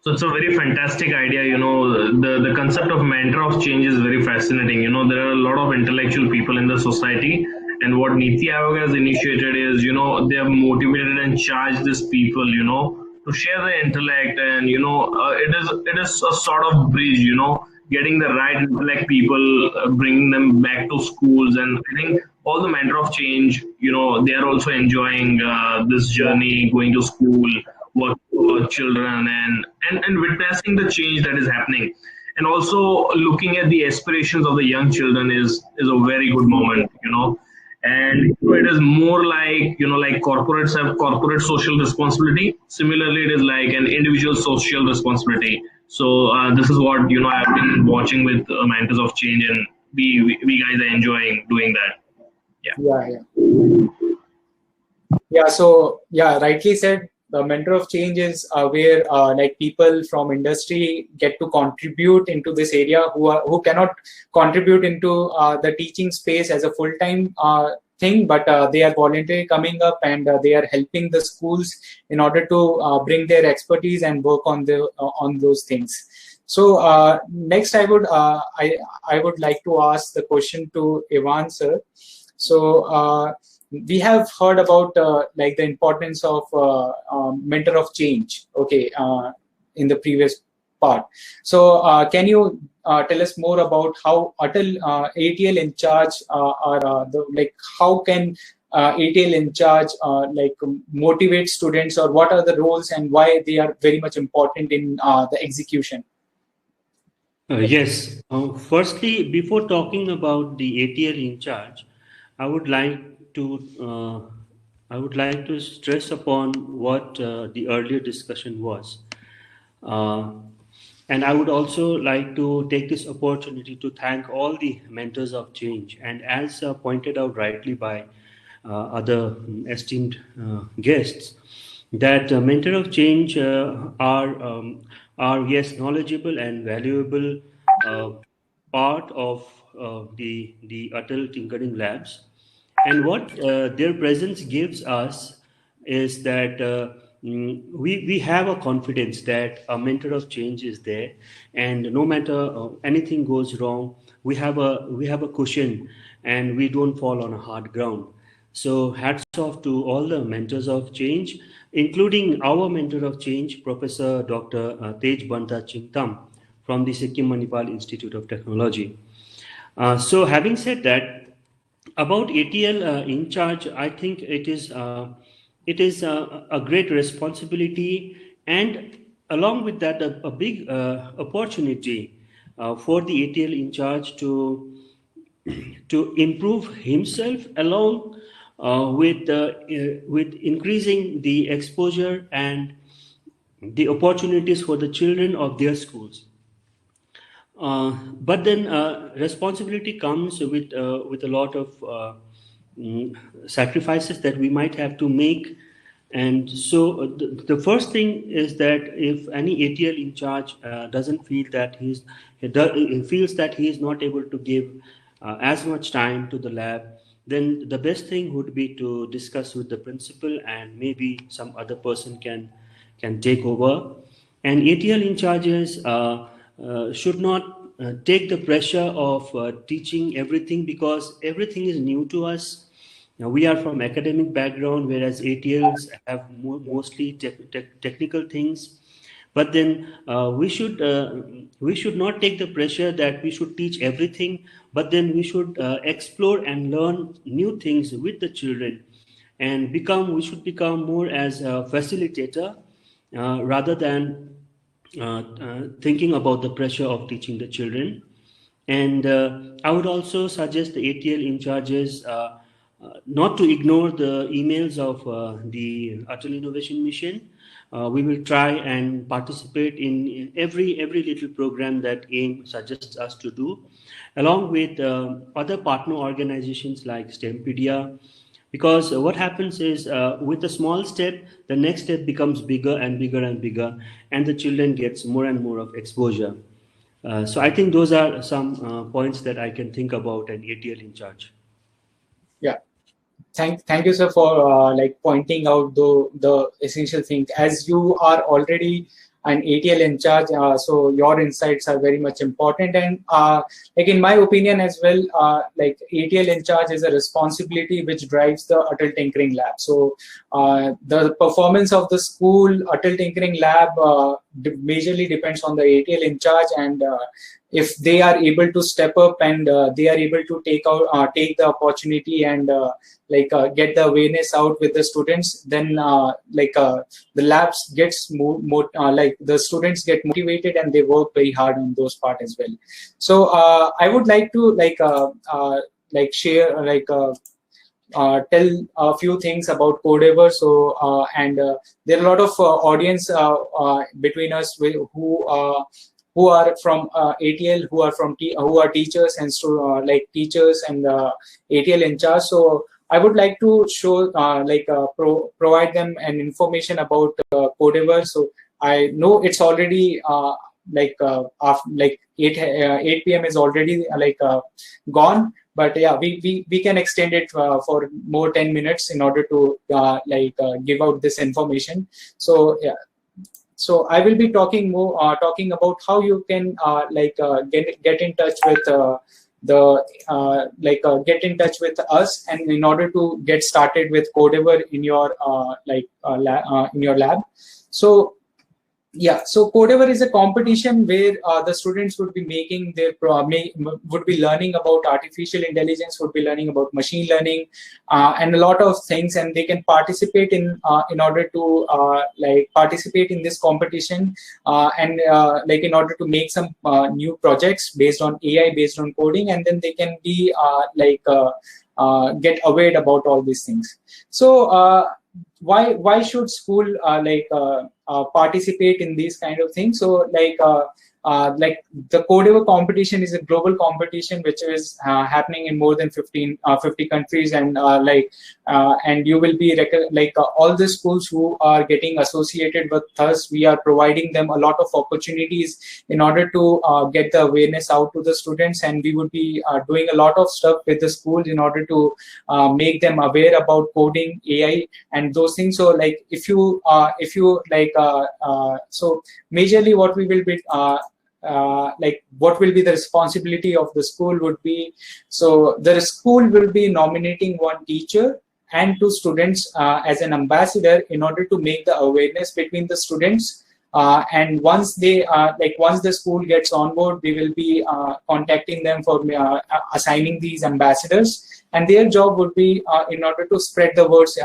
So it's a very fantastic idea. The concept of mentor of change is very fascinating. There are a lot of intellectual people in the society, and what Niti Aayog has initiated is, they have motivated and charged these people, to share their intellect, and it is a sort of bridge, getting the right intellect people, bringing them back to schools. And I think all the mentor of change, they are also enjoying this journey, going to school, working with children, and witnessing the change that is happening. And also looking at the aspirations of the young children is a very good moment, And it is more like, like corporates have corporate social responsibility. Similarly, it is like an individual social responsibility. So this is what, I've been watching with mentors of change, and we guys are enjoying doing that. Yeah. So rightly said. The mentor of change is where people from industry get to contribute into this area who cannot contribute into the teaching space as a full-time thing, but they are voluntarily coming up, and they are helping the schools in order to bring their expertise and work on those things. So next, I would like to ask the question to Evan sir. So we have heard about the importance of mentor of change, in the previous part. So can you tell us more about how ATL in charge how can ATL in charge motivate students, or what are the roles and why they are very much important in the execution? Yes. Firstly, before talking about the ATL in charge, I would like to stress upon what the earlier discussion was, and I would also like to take this opportunity to thank all the mentors of change. And as pointed out rightly by other esteemed guests, that mentor of change are yes, knowledgeable and valuable part of the Atal Tinkering Labs. And what their presence gives us is that we have a confidence that a mentor of change is there, and no matter anything goes wrong, we have a cushion, and we don't fall on a hard ground. So hats off to all the mentors of change, including our mentor of change, Professor Dr. Tej Banta Chingtam from the Sikkim Manipal Institute of Technology. So having said that, about ATL in charge, I think it is a great responsibility, and along with that, a big opportunity for the ATL in charge to improve himself, along with increasing the exposure and the opportunities for the children of their schools. But then responsibility comes with a lot of sacrifices that we might have to make. And so the first thing is that if any ATL in charge doesn't feel that he feels that he is not able to give as much time to the lab, then the best thing would be to discuss with the principal, and maybe some other person can take over. And ATL in charges should not take the pressure of teaching everything, because everything is new to us. Now, we are from academic background, whereas ATLs have mostly technical things. But then we should not take the pressure that we should teach everything, but then we should explore and learn new things with the children, and we should become more as a facilitator rather than thinking about the pressure of teaching the children. And I would also suggest the ATL in charges not to ignore the emails of the Atal Innovation Mission. We will try and participate in every little program that AIM suggests us to do, along with other partner organizations like STEMpedia. Because what happens is, with a small step, the next step becomes bigger and bigger and bigger, and the children gets more and more of exposure. So I think those are some points that I can think about an ATL in charge. Yeah. Thank you, sir, for pointing out the essential things. As you are already an ATL in charge, so your insights are very much important. And in my opinion as well, ATL in charge is a responsibility which drives the Atal Tinkering Lab. So the performance of the school Atal Tinkering Lab majorly depends on the ATL in charge, and if they are able to step up and they are able to take the opportunity and get the awareness out with the students, then the labs gets more the students get motivated and they work very hard on those part as well. So I would like to share tell a few things about Codever. So and there are a lot of audience between us who are from ATL, who are teachers and teachers and ATL in charge. So I would like to show provide them an information about Codever. So I know it's already 8 p.m. is already gone, but yeah, we can extend it for more 10 minutes in order to give out this information. So yeah. So I will be talking about how you can get in touch with get in touch with us, and in order to get started with Codever in your in your lab. So yeah, so Codever is a competition where the students would be making their would be learning about artificial intelligence, would be learning about machine learning, and a lot of things, and they can participate in order to participate in this competition, and in order to make some new projects based on AI, based on coding, and then they can be get aware about all these things. So why should school participate in these kind of things? So like the Codever competition is a global competition which is happening in more than 50 countries, and and you will be all the schools who are getting associated with us, we are providing them a lot of opportunities in order to get the awareness out to the students, and we would be doing a lot of stuff with the schools in order to make them aware about coding, AI, and those things. So like if you so majorly what we will be what will be the responsibility of the school would be, so the school will be nominating one teacher and two students as an ambassador in order to make the awareness between the students. And once they once the school gets on board, we will be contacting them for assigning these ambassadors, and their job would be in order to spread the words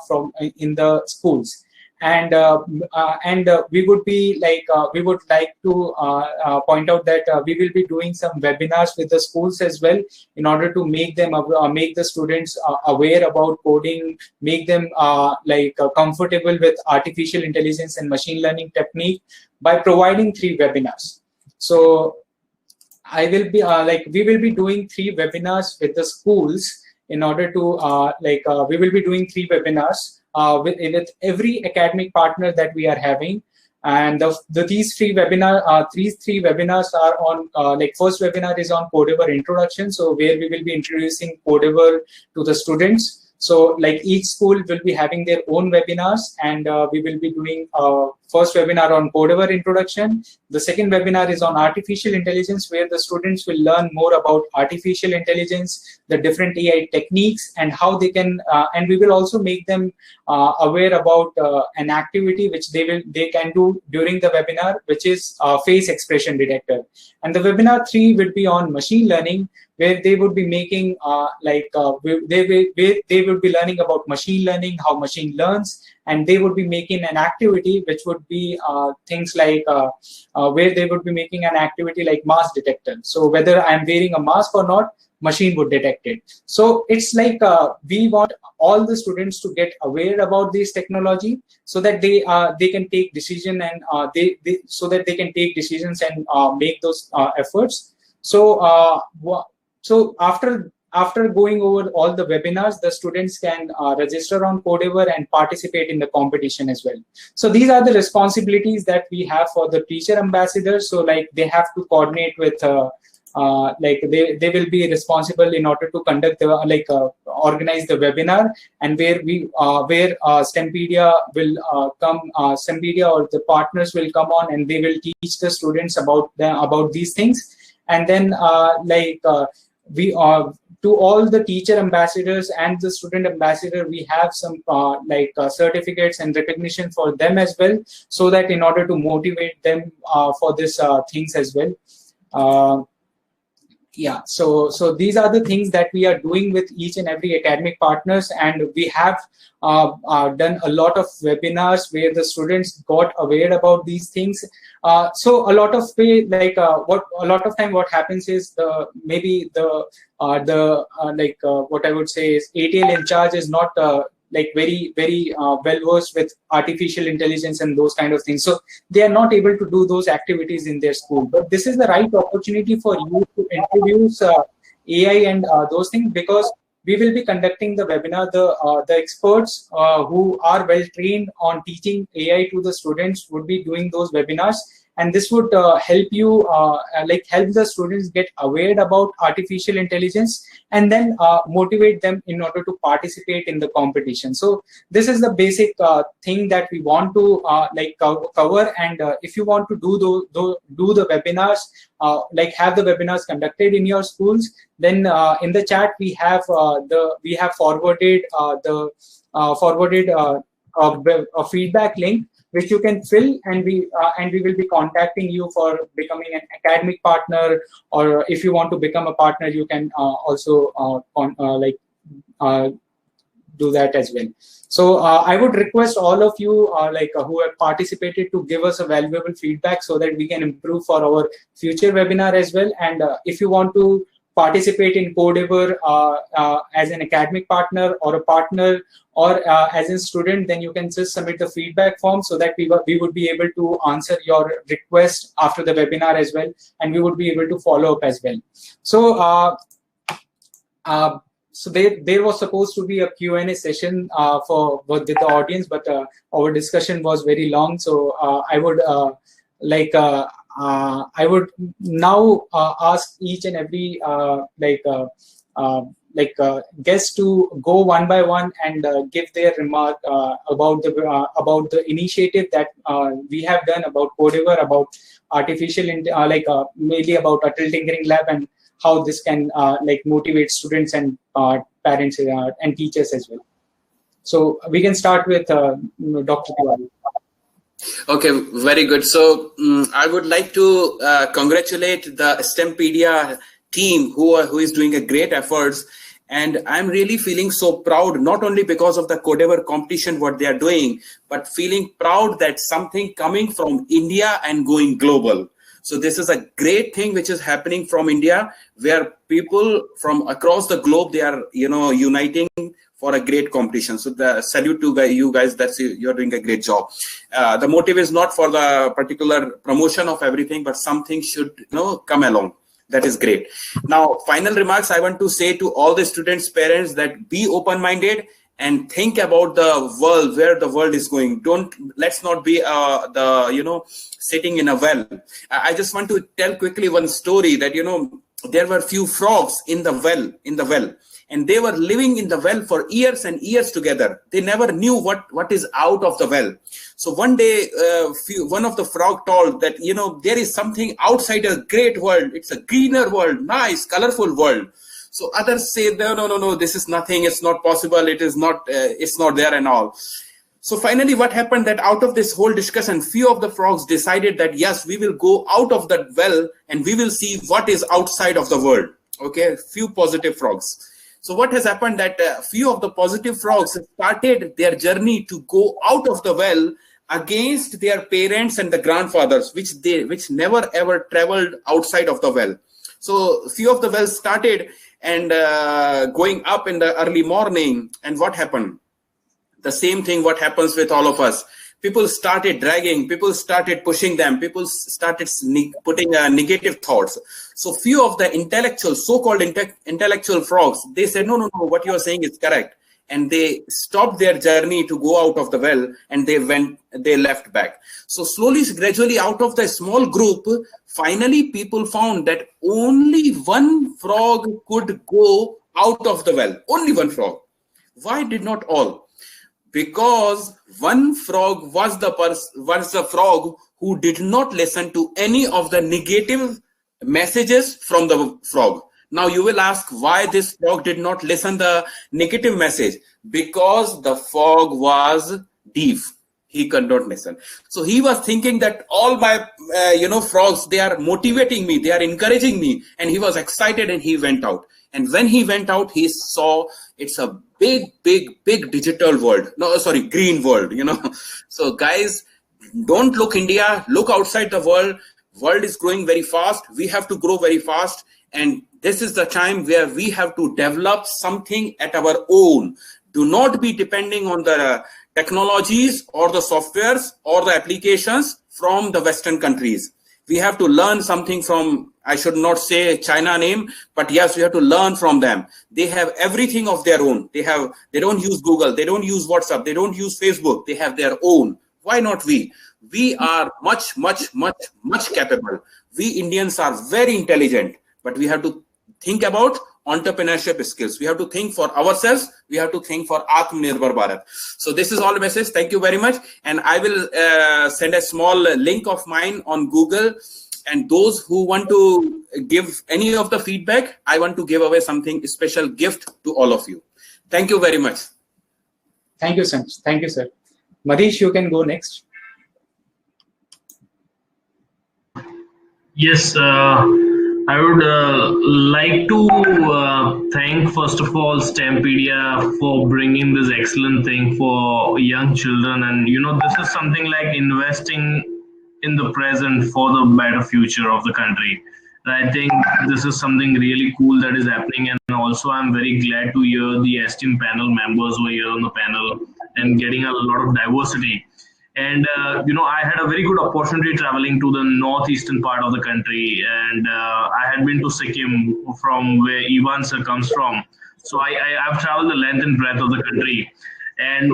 from in the schools. And we would be we would like to point out that we will be doing some webinars with the schools as well in order to make them make the students aware about coding, make them comfortable with artificial intelligence and machine learning technique by providing 3 webinars. So I will be we will be doing 3 webinars with the schools in order to we will be doing 3 webinars with every academic partner that we are having. And these 3 webinars are on first webinar is on Codever introduction, so where we will be introducing Codever to the students. So like each school will be having their own webinars, and we will be doing first webinar on Codever introduction. The second webinar is on artificial intelligence, where the students will learn more about artificial intelligence, the different AI techniques, and how they can, and we will also make them aware about an activity which they can do during the webinar, which is face expression detector. And the webinar 3 will be on machine learning, where they would be making they would be learning about machine learning, how machine learns, and they would be making an activity which would be things like where they would be making an activity like mask detector. So whether I'm wearing a mask or not, machine would detect it. So it's like we want all the students to get aware about this technology so that they can take decision, and so that they can take decisions and make those efforts. So so after going over all the webinars, the students can register on Codever and participate in the competition as well. So these are the responsibilities that we have for the teacher ambassadors. So like they have to coordinate with they will be responsible in order to conduct the organize the webinar, and where STEMpedia will come, STEMpedia or the partners will come on, and they will teach the students about these things. And then we to all the teacher ambassadors and the student ambassador, we have some certificates and recognition for them as well, so that in order to motivate them for this things as well. Yeah, so these are the things that we are doing with each and every academic partners, and we have done a lot of webinars where the students got aware about these things. So a lot of what happens is what I would say is ATL in charge is not very well versed with artificial intelligence and those kind of things, so they are not able to do those activities in their school. But this is the right opportunity for you to introduce AI and those things, because we will be conducting the webinar. The experts who are well trained on teaching AI to the students would be doing those webinars, and this would help you help the students get aware about artificial intelligence, and then motivate them in order to participate in the competition. So this is the basic thing that we want to cover. And if you want to do the webinars, have the webinars conducted in your schools, then in the chat we have forwarded a feedback link which you can fill, and we will be contacting you for becoming an academic partner, or if you want to become a partner, you can also do that as well. So I would request all of you who have participated to give us a valuable feedback so that we can improve for our future webinar as well. And if you want to participate in Codever as an academic partner or a partner or as a student, then you can just submit the feedback form so that we would be able to answer your request after the webinar as well, and we would be able to follow up as well. So so there was supposed to be a Q&A session with the audience, but our discussion was very long. So I would I would now ask each and every guests to go one by one and give their remark about the initiative that we have done about Codever, about artificial mainly about Atal Tinkering Lab, and how this can motivate students and parents and teachers as well. So we can start with Dr. Tiwari. Okay, very good. So I would like to congratulate the STEMpedia team who is doing a great efforts, and I'm really feeling so proud, not only because of the Codever competition what they are doing, but feeling proud that something coming from India and going global. So this is a great thing which is happening from India, where people from across the globe, they are uniting for a great competition. So the salute to you guys. You're doing a great job. The motive is not for the particular promotion of everything, but something should come along. That is great. Now, final remarks I want to say to all the students, parents, that be open-minded and think about the world, where the world is going. Let's not be sitting in a well. I just want to tell quickly one story that there were few frogs in the well, and they were living in the well for years and years together. They never knew what is out of the well. So one day, one of the frog told that there is something outside a great world. It's a greener world, nice, colorful world. So others say, no, this is nothing. It's not possible. It's not there and all. So finally, what happened that out of this whole discussion, few of the frogs decided that, yes, we will go out of that well and we will see what is outside of the world. Okay, few positive frogs. So what has happened that few of the positive frogs started their journey to go out of the well against their parents and the grandfathers, which never ever traveled outside of the well. So few of the wells started and going up in the early morning. And what happened? The same thing what happens with all of us. People started dragging, people started pushing them, people started putting negative thoughts. So few of the intellectual, so-called intellectual frogs, they said, no, what you are saying is correct. And they stopped their journey to go out of the well, and they left back. So slowly, gradually, out of the small group, finally people found that only one frog could go out of the well. Only one frog. Why did not all? Because one frog was the frog who did not listen to any of the negative messages from the frog. Now you will ask why this frog did not listen the negative message. Because the frog was deaf. He could not listen. So he was thinking that all my frogs, they are motivating me, they are encouraging me, and he was excited and he went out. And when he went out, he saw it's a big digital world. No, sorry, green world, So guys, don't look India, look outside the world. World is growing very fast. We have to grow very fast. And this is the time where we have to develop something at our own. Do not be depending on the technologies or the softwares or the applications from the Western countries. We have to learn something from, I should not say China name, but yes, we have to learn from them. They have everything of their own. They don't use Google. They don't use WhatsApp. They don't use Facebook. They have their own. Why not we? We are much capable. We Indians are very intelligent, but we have to think about entrepreneurship skills. We have to think for ourselves. We have to think for Atmanirbhar Bharat. So this is all the message. Thank you very much. And I will send a small link of mine on Google. And those who want to give any of the feedback, I want to give away something special gift to all of you. Thank you very much. Thank you, sir. Thank you, sir. Manish, you can go next. Yes, I would like to thank, first of all, STEMpedia for bringing this excellent thing for young children. And, this is something like investing in the present for the better future of the country. I think this is something really cool that is happening, and also I'm very glad to hear the esteemed panel members who are here on the panel and getting a lot of diversity. And I had a very good opportunity traveling to the northeastern part of the country, and I had been to Sikkim, from where Ivan sir comes from. So I've traveled the length and breadth of the country. And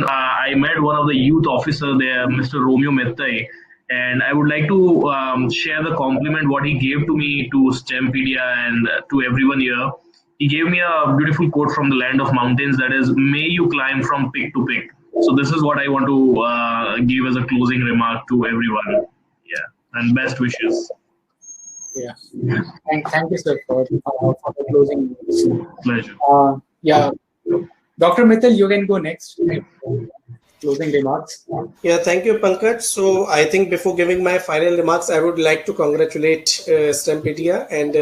I met one of the youth officer there, Mr. Romeo Mettai, and I would like to share the compliment what he gave to me, to STEMpedia, and to everyone here. He gave me a beautiful quote from the land of mountains, that is, "May you climb from peak to peak." So this is what I want to give as a closing remark to everyone. Yeah, and best wishes. Yeah. Thank you, sir, for the closing. Pleasure. Yeah. Dr. Mittal, you can go next. Closing remarks. Yeah, thank you, Pankaj. So I think before giving my final remarks, I would like to congratulate STEMpedia and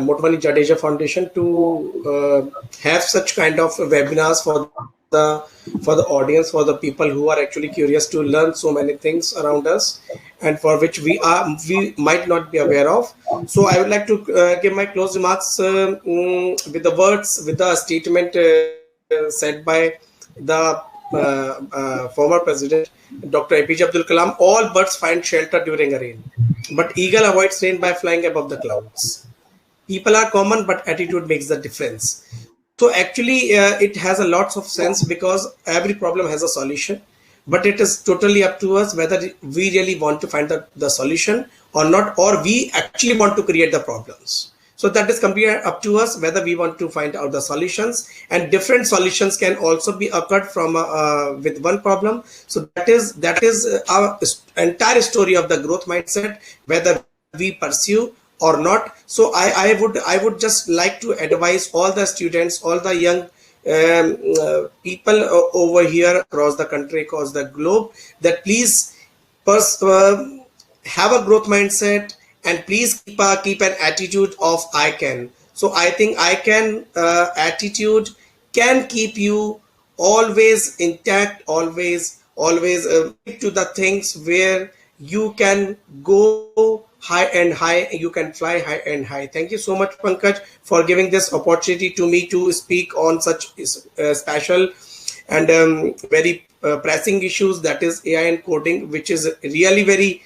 Motwani Jadeja Foundation to have such kind of webinars for the audience, for the people who are actually curious to learn so many things around us, and for which we might not be aware of. So I would like to give my close remarks with the statement said by the former president, Dr. APJ Abdul Kalam: "All birds find shelter during a rain, but eagle avoids rain by flying above the clouds. People are common, but attitude makes the difference." So actually, it has a lots of sense, because every problem has a solution, but it is totally up to us whether we really want to find the solution or not, or we actually want to create the problems. So that is completely up to us whether we want to find out the solutions, and different solutions can also be occurred from with one problem. So that is our entire story of the growth mindset, whether we pursue or not. So I would just like to advise all the students, all the young people over here across the country, across the globe, that please have a growth mindset, and please keep an attitude of "I can." So I think "I can" attitude can keep you always intact, always to the things where you can go high and high, you can fly high and high. Thank you so much, Pankaj, for giving this opportunity to me to speak on such special and very pressing issues, that is AI and coding, which is really very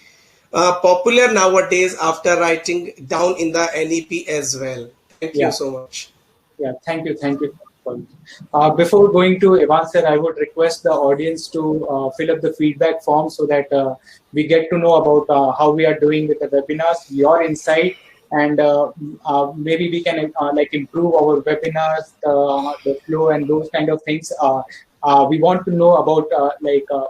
popular nowadays after writing down in the NEP as well. Thank you so much. Yeah, thank you. Before going to Evan sir, I would request the audience to fill up the feedback form, so that we get to know about how we are doing with the webinars, your insight, and maybe we can improve our webinars, the flow, and those kind of things. We want to know about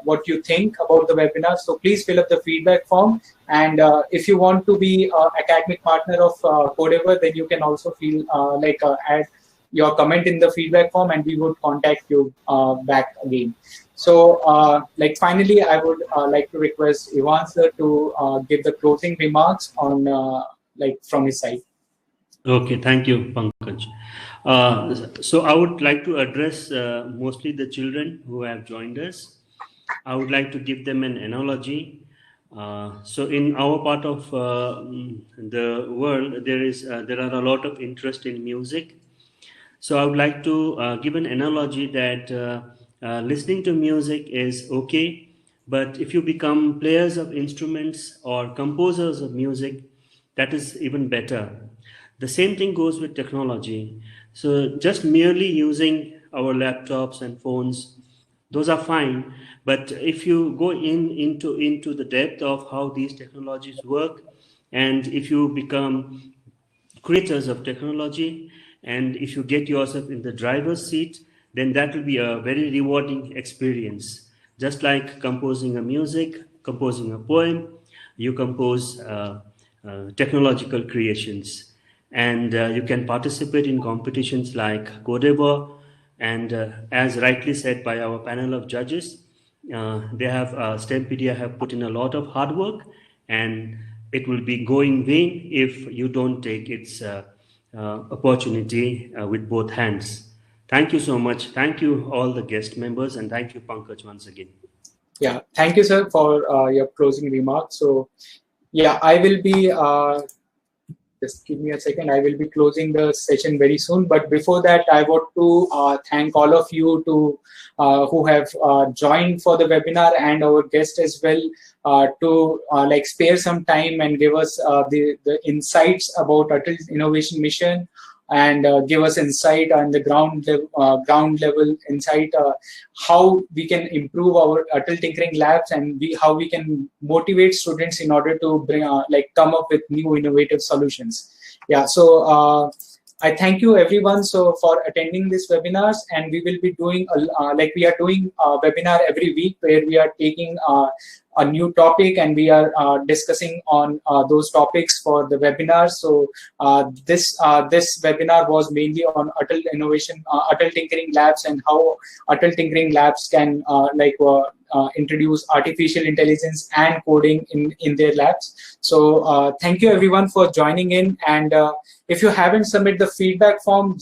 what you think about the webinar. So please fill up the feedback form. And if you want to be academic partner of Codever, then you can also add your comment in the feedback form, and we would contact you back again. So finally, I would like to request Ivan sir to give the closing remarks on from his side. Okay, thank you, Pankaj. So I would like to address mostly the children who have joined us. I would like to give them an analogy. So in our part of the world, there are a lot of interest in music. So I would like to give an analogy that listening to music is okay, but if you become players of instruments or composers of music, that is even better. The same thing goes with technology. So just merely using our laptops and phones, those are fine. But if you go into the depth of how these technologies work, and if you become creators of technology, and if you get yourself in the driver's seat, then that will be a very rewarding experience. Just like composing a music, composing a poem, you compose technological creations. And you can participate in competitions like Codever, and as rightly said by our panel of judges, STEMpedia have put in a lot of hard work, and it will be going vain if you don't take its opportunity with both hands. Thank you so much. Thank you all the guest members, and thank you, Pankaj, once again. Yeah, thank you, sir, for your closing remarks. So, yeah, I will be just give me a second. I will be closing the session very soon. But before that, I want to thank all of you who have joined for the webinar, and our guest as well, to like spare some time and give us the insights about Atal Innovation Mission, and give us insight on the ground level insight, how we can improve our Atal Tinkering Labs, and how we can motivate students in order to bring like come up with new innovative solutions. Yeah, so I thank you everyone for attending this webinars, and we will be doing like we are doing a webinar every week where we are taking a new topic, and we are discussing on those topics for the webinar. So this webinar was mainly on Atal Atal Tinkering Labs, and how Atal Tinkering Labs can introduce artificial intelligence and coding in their labs. So thank you everyone for joining in, and if you haven't submitted the feedback form,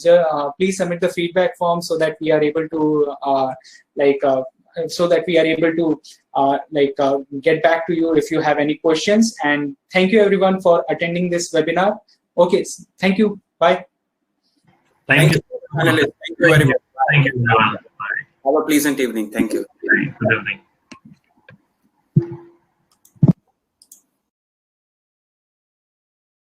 please submit the feedback form so that we are able to get back to you if you have any questions. And thank you everyone for attending this webinar. Okay, thank you. Bye. Thank you. Thank you very much. Thank you, everyone. Bye. Have a pleasant evening. Thank you. Good evening.